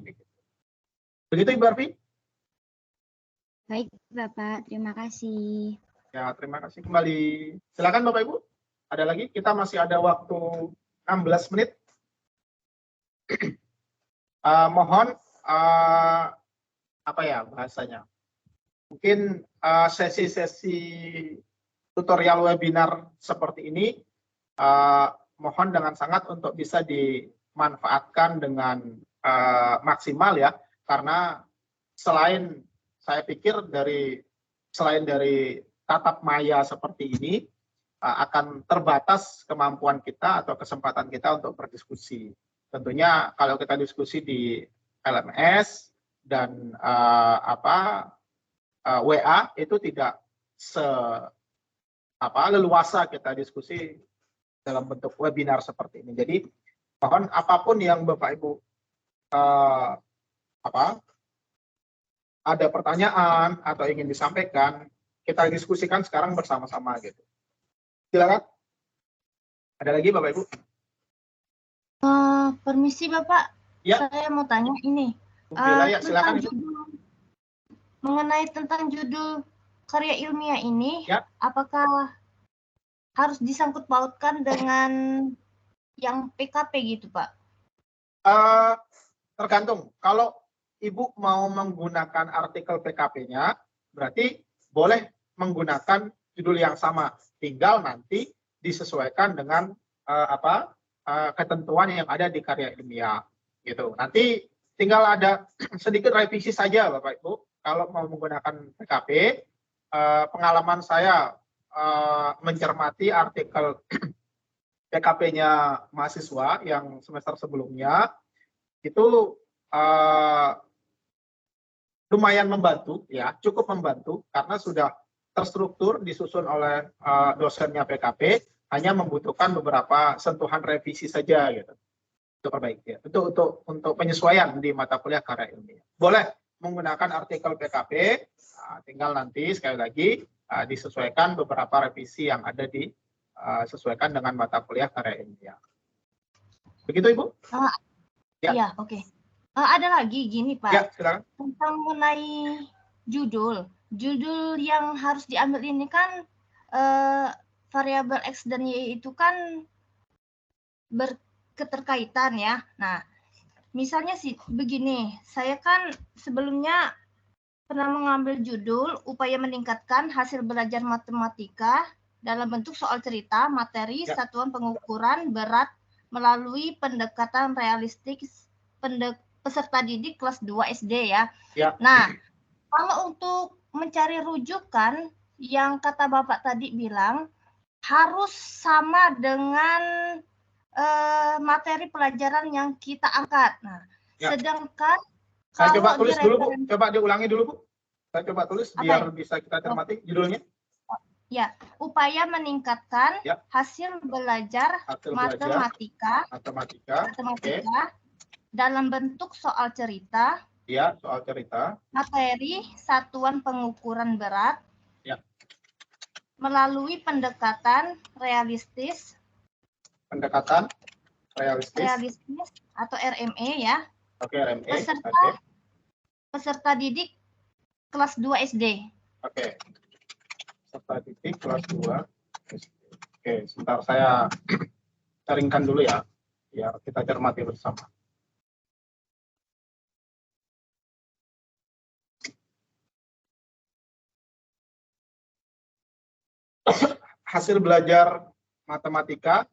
Begitu Ibu Arfi? Baik Bapak, terima kasih. Ya, terima kasih kembali. Silakan Bapak Ibu. Ada lagi? Kita masih ada waktu 16 menit. Mohon bahasanya? Mungkin sesi-sesi tutorial webinar seperti ini mohon dengan sangat untuk bisa dimanfaatkan dengan maksimal ya, karena selain saya pikir selain dari tatap maya seperti ini akan terbatas kemampuan kita atau kesempatan kita untuk berdiskusi. Tentunya kalau kita diskusi di LMS dan WA itu tidak leluasa kita diskusi dalam bentuk webinar seperti ini. Jadi mohon apapun yang Bapak Ibu ada pertanyaan atau ingin disampaikan, kita diskusikan sekarang bersama-sama gitu. Silakan. Ada lagi Bapak Ibu? Permisi Bapak, ya. Saya mau tanya ini. Ya, silakan. Mengenai tentang judul karya ilmiah ini, ya. Apakah harus disangkut pautkan dengan yang PKP gitu, Pak? Tergantung. Kalau Ibu mau menggunakan artikel PKP-nya, berarti boleh menggunakan judul yang sama. Tinggal nanti disesuaikan dengan ketentuan yang ada di karya ilmiah. Gitu. Nanti tinggal ada sedikit revisi saja, Bapak Ibu. Kalau mau menggunakan PKP, pengalaman saya mencermati artikel PKP-nya mahasiswa yang semester sebelumnya, itu lumayan membantu, ya, cukup membantu karena sudah terstruktur disusun oleh dosennya PKP, hanya membutuhkan beberapa sentuhan revisi saja, gitu, untuk perbaiki, ya. Untuk penyesuaian di mata kuliah karya ilmiah. Boleh menggunakan artikel PKP, tinggal nanti sekali lagi disesuaikan beberapa revisi yang ada disesuaikan dengan mata kuliah karya ilmiah. Begitu, Ibu? Ya. Iya, oke. Ada lagi gini, Pak. Ya, silakan. Tentang mengenai judul. Judul yang harus diambil ini kan variabel X dan Y itu kan berketerkaitan ya. Nah, misalnya sih begini, saya kan sebelumnya pernah mengambil judul upaya meningkatkan hasil belajar matematika dalam bentuk soal cerita, materi, satuan pengukuran berat melalui pendekatan realistik peserta didik kelas 2 SD ya. Nah, kalau untuk mencari rujukan yang kata Bapak tadi bilang harus sama dengan materi pelajaran yang kita angkat. Nah, sedangkan saya coba tulis dulu, Bu. Coba diulangi dulu, Bu. Saya coba tulis biar bisa kita cermati judulnya. Ya, upaya meningkatkan hasil belajar matematika dalam bentuk soal cerita. Ya, soal cerita. Materi satuan pengukuran berat. Ya. Melalui pendekatan realistis. Pendekatan realistis. Realistis atau RME ya. Oke, RME. Peserta didik kelas 2 SD. Oke. Peserta didik kelas 2 SD. Oke, sebentar saya caringkan dulu ya. Biar kita cermati bersama. Hasil belajar matematika,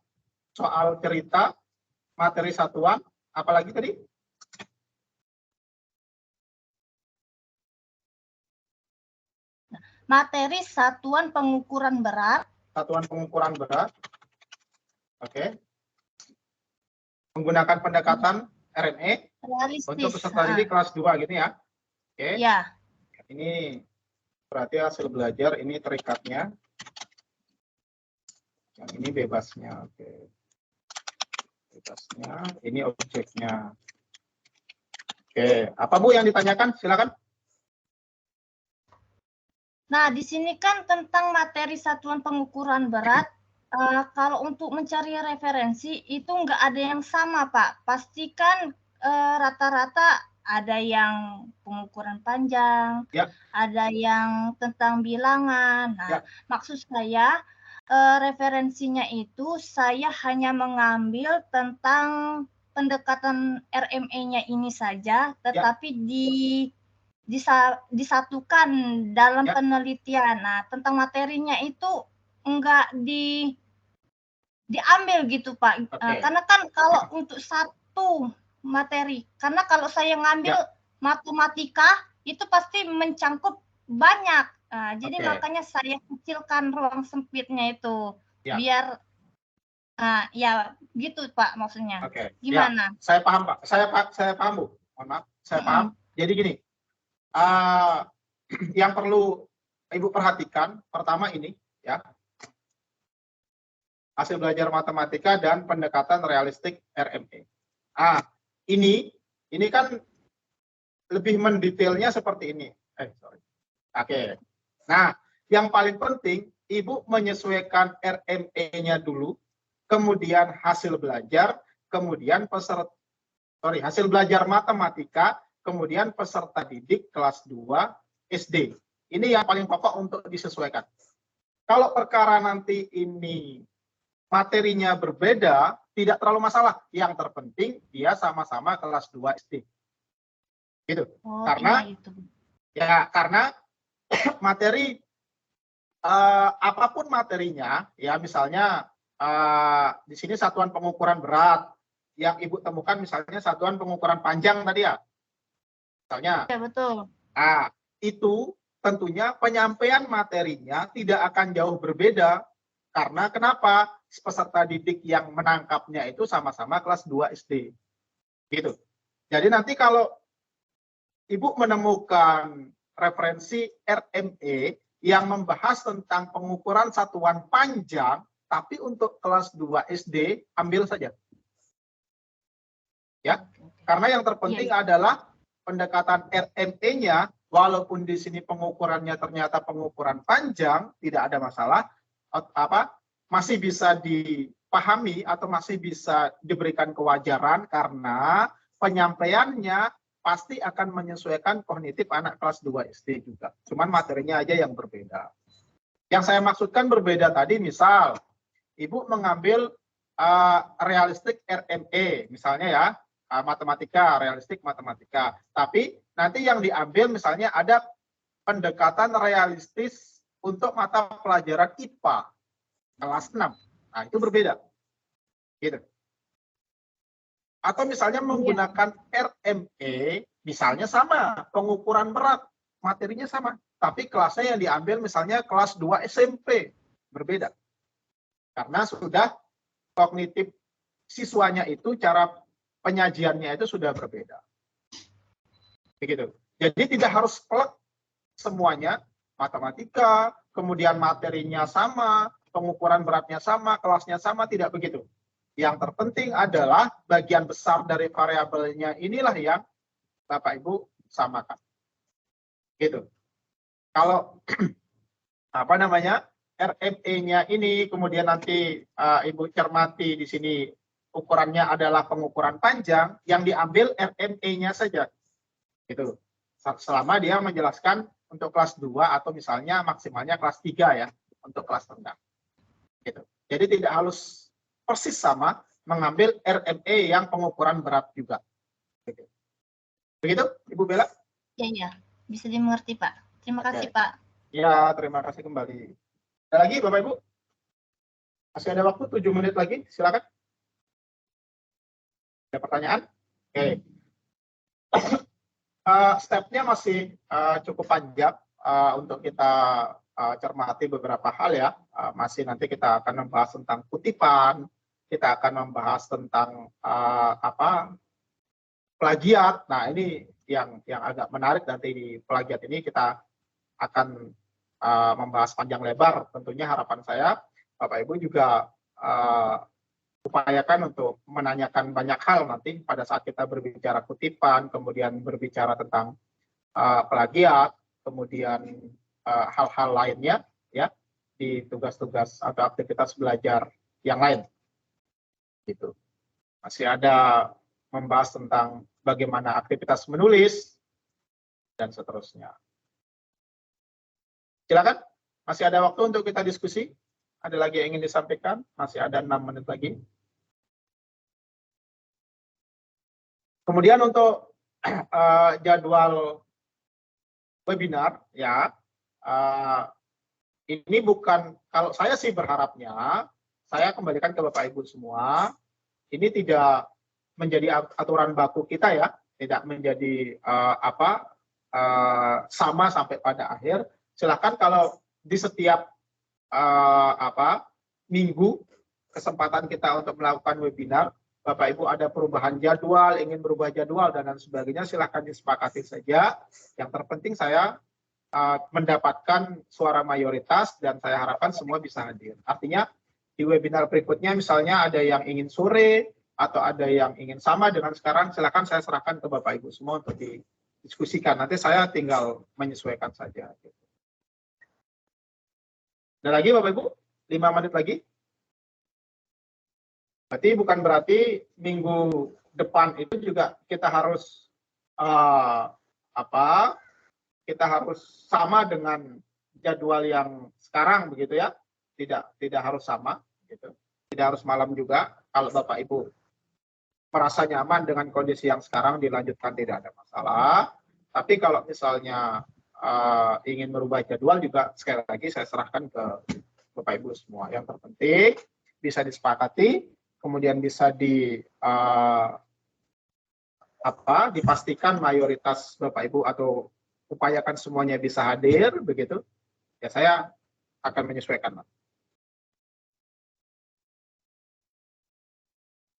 soal cerita, materi satuan, apalagi tadi? Materi satuan pengukuran berat. Satuan pengukuran berat. Oke. Menggunakan pendekatan RME untuk peserta didik kelas 2 gitu ya. Oke. Ya. Ini berarti hasil belajar ini terikatnya. Yang ini bebasnya. Oke. Bebasnya, ini objeknya. Oke, apa Bu yang ditanyakan? Silakan. Nah, di sini kan tentang materi satuan pengukuran berat. Kalau untuk mencari referensi itu nggak ada yang sama, Pak. Pastikan rata-rata ada yang pengukuran panjang, ada yang tentang bilangan. Nah, maksud saya referensinya itu saya hanya mengambil tentang pendekatan RME-nya ini saja, tetapi disatukan dalam penelitian. Nah, tentang materinya itu enggak diambil gitu, Pak. Karena kan kalau untuk satu materi, karena kalau saya ngambil matematika itu pasti mencangkup banyak. Nah, jadi makanya saya kecilkan ruang sempitnya itu biar ya gitu Pak maksudnya. Gimana? Ya, saya paham Pak. Saya paham Bu. Mohon maaf, saya paham. Jadi gini, yang perlu Ibu perhatikan pertama ini ya, hasil belajar matematika dan pendekatan realistik RME. Ini kan lebih mendetailnya seperti ini. Oke. Nah, yang paling penting Ibu menyesuaikan RME-nya dulu, kemudian hasil belajar, kemudian hasil belajar matematika, kemudian peserta didik kelas 2 SD. Ini yang paling pokok untuk disesuaikan. Kalau perkara nanti ini materinya berbeda, tidak terlalu masalah. Yang terpenting dia sama-sama kelas 2 SD. Gitu. Oh, Karena iya itu. ya karena materi apapun materinya, ya misalnya di sini satuan pengukuran berat yang Ibu temukan misalnya satuan pengukuran panjang tadi ya. Misalnya. Ya, betul. Nah, itu tentunya penyampaian materinya tidak akan jauh berbeda. Karena kenapa? Peserta didik yang menangkapnya itu sama-sama kelas 2 SD. Gitu. Jadi nanti kalau Ibu menemukan referensi RME yang membahas tentang pengukuran satuan panjang, tapi untuk kelas 2 SD, ambil saja. Ya, karena yang terpenting adalah pendekatan RME-nya, walaupun di sini pengukurannya ternyata pengukuran panjang, tidak ada masalah, masih bisa dipahami atau masih bisa diberikan kewajaran karena penyampaiannya pasti akan menyesuaikan kognitif anak kelas 2 SD juga. Cuman materinya aja yang berbeda. Yang saya maksudkan berbeda tadi, misal Ibu mengambil realistik RME, misalnya ya, matematika, realistik matematika. Tapi nanti yang diambil misalnya ada pendekatan realistis untuk mata pelajaran IPA kelas 6. Nah, itu berbeda. Gitu. Atau misalnya menggunakan RME, misalnya sama, pengukuran berat, materinya sama. Tapi kelasnya yang diambil misalnya kelas 2 SMP, berbeda. Karena sudah kognitif siswanya itu, cara penyajiannya itu sudah berbeda. Begitu. Jadi tidak harus plek semuanya, matematika, kemudian materinya sama, pengukuran beratnya sama, kelasnya sama, tidak begitu. Yang terpenting adalah bagian besar dari variabelnya inilah yang Bapak Ibu samakan. Gitu. Kalau apa namanya? RME-nya ini kemudian nanti Ibu cermati di sini ukurannya adalah pengukuran panjang, yang diambil RME-nya saja. Gitu. Selama dia menjelaskan untuk kelas 2 atau misalnya maksimalnya kelas 3 ya, untuk kelas rendah. Gitu. Jadi tidak harus persis sama, mengambil RME yang pengukuran berat juga. Gitu. Begitu, Ibu Bella? Iya, bisa dimengerti, Pak. Terima kasih, Pak. Ya, terima kasih kembali. Ada lagi, Bapak Ibu? Masih ada waktu 7 menit lagi, silakan. Ada pertanyaan? Oke. Stepnya masih cukup panjang untuk kita cermati beberapa hal ya. Masih nanti kita akan membahas tentang kutipan, kita akan membahas tentang plagiat. Nah, ini yang agak menarik nanti di plagiat ini kita akan membahas panjang lebar. Tentunya harapan saya Bapak Ibu juga upayakan untuk menanyakan banyak hal nanti pada saat kita berbicara kutipan, kemudian berbicara tentang plagiat, kemudian hal-hal lainnya ya di tugas-tugas atau aktivitas belajar yang lain. Gitu. Masih ada membahas tentang bagaimana aktivitas menulis dan seterusnya. Silakan, masih ada waktu untuk kita diskusi. Ada lagi yang ingin disampaikan? Masih ada 6 menit lagi. Kemudian untuk jadwal webinar, ya, ini bukan, kalau saya sih berharapnya, saya kembalikan ke Bapak Ibu semua, ini tidak menjadi aturan baku kita ya, tidak menjadi sama sampai pada akhir. Silakan kalau di setiap minggu kesempatan kita untuk melakukan webinar, Bapak Ibu ada perubahan jadwal, ingin berubah jadwal dan lain sebagainya, silakan disepakati saja. Yang terpenting saya mendapatkan suara mayoritas dan saya harapkan semua bisa hadir. Artinya di webinar berikutnya misalnya ada yang ingin sore atau ada yang ingin sama dengan sekarang, silakan saya serahkan ke Bapak Ibu semua untuk didiskusikan. Nanti saya tinggal menyesuaikan saja. Ada lagi Bapak Ibu? 5 menit lagi. Berarti bukan berarti minggu depan itu juga kita harus kita harus sama dengan jadwal yang sekarang begitu ya, tidak harus sama gitu, tidak harus malam juga. Kalau Bapak Ibu merasa nyaman dengan kondisi yang sekarang dilanjutkan tidak ada masalah. Tapi kalau misalnya ingin merubah jadwal juga sekali lagi saya serahkan ke Bapak Ibu semua. Yang terpenting bisa disepakati, kemudian bisa dipastikan mayoritas Bapak Ibu atau upayakan semuanya bisa hadir begitu. Ya saya akan menyesuaikan.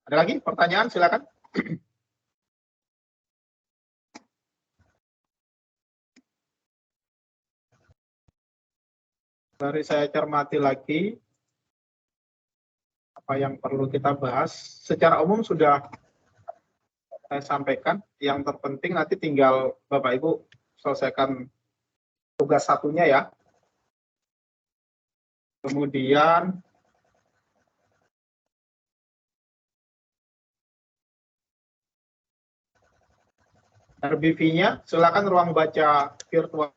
Ada lagi pertanyaan, silakan. Dari saya cermati lagi apa yang perlu kita bahas. Secara umum sudah saya sampaikan. Yang terpenting nanti tinggal Bapak Ibu selesaikan tugas satunya ya. Kemudian RBV-nya silakan ruang baca virtual.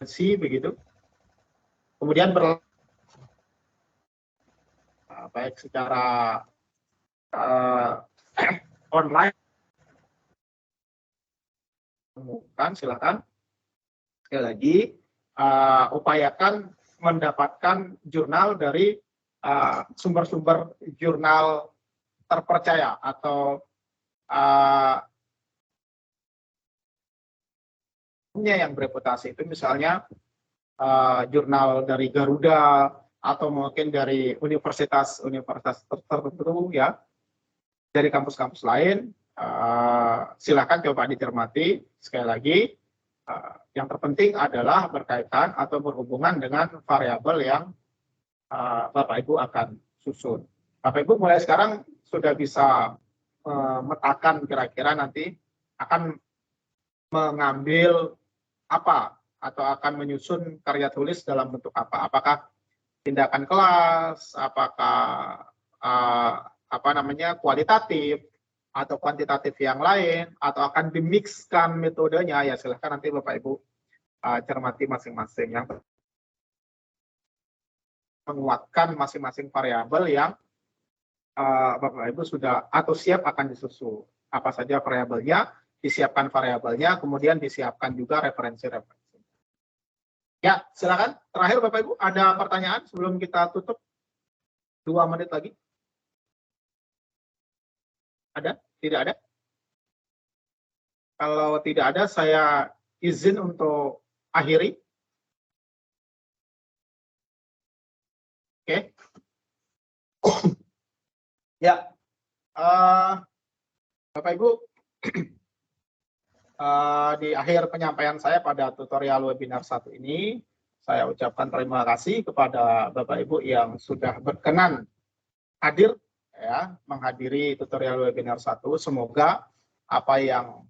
Begitu. Kemudian baik secara online, silakan. Sekali lagi, upayakan mendapatkan jurnal dari sumber-sumber jurnal terpercaya atau yang bereputasi. Itu misalnya jurnal dari Garuda atau mungkin dari universitas tertentu ya, dari kampus-kampus lain. Silakan coba dicermati. Sekali lagi, yang terpenting adalah berkaitan atau berhubungan dengan variabel yang Bapak Ibu akan susun. Bapak Ibu mulai sekarang sudah bisa memetakan kira-kira nanti akan mengambil apa atau akan menyusun karya tulis dalam bentuk apa. Apakah tindakan kelas, apakah kualitatif atau kuantitatif yang lain, atau akan dimixkan metodenya, ya silahkan nanti Bapak Ibu cermati masing-masing. Yang menguatkan masing-masing variabel yang Bapak Ibu sudah atau siap akan disusun. Apa saja variabelnya, disiapkan variabelnya, kemudian disiapkan juga referensi-referensi. Ya, silakan. Terakhir Bapak Ibu, ada pertanyaan sebelum kita tutup? 2 menit lagi. Ada? Tidak ada? Kalau tidak ada, saya izin untuk akhiri. Oke. Ya, Bapak Ibu, di akhir penyampaian saya pada tutorial webinar 1 ini, saya ucapkan terima kasih kepada Bapak Ibu yang sudah berkenan hadir ya, menghadiri tutorial webinar 1. Semoga apa yang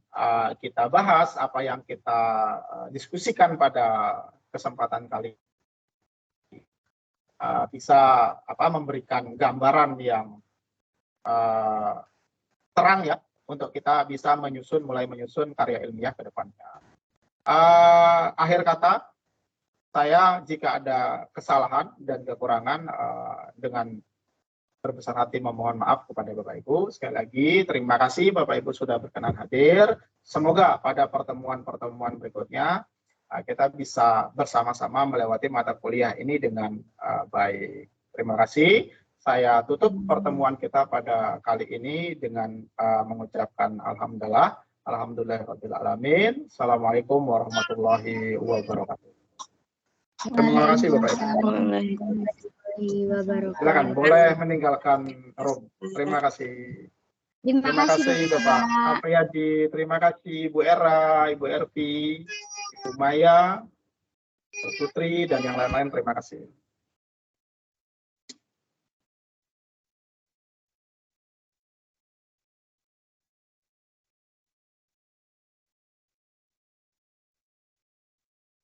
kita bahas, apa yang kita diskusikan pada kesempatan kali ini bisa memberikan gambaran yang terang ya, untuk kita bisa mulai menyusun karya ilmiah ke depannya. Akhir kata, saya jika ada kesalahan dan kekurangan dengan berbesar hati memohon maaf kepada Bapak Ibu. Sekali lagi, terima kasih Bapak Ibu sudah berkenan hadir. Semoga pada pertemuan-pertemuan berikutnya kita bisa bersama-sama melewati mata kuliah ini dengan baik. Terima kasih. Saya tutup pertemuan kita pada kali ini dengan mengucapkan alhamdulillah. Alhamdulillahirrahmanirrahim. Assalamualaikum warahmatullahi wabarakatuh. Terima kasih Bapak Ibu. Silakan, boleh meninggalkan room. Terima kasih. Terima kasih Bapak Apriyadi, terima kasih Ibu Era, Ibu Ervi, Ibu Maya, Ibu Putri, dan yang lain-lain. Terima kasih.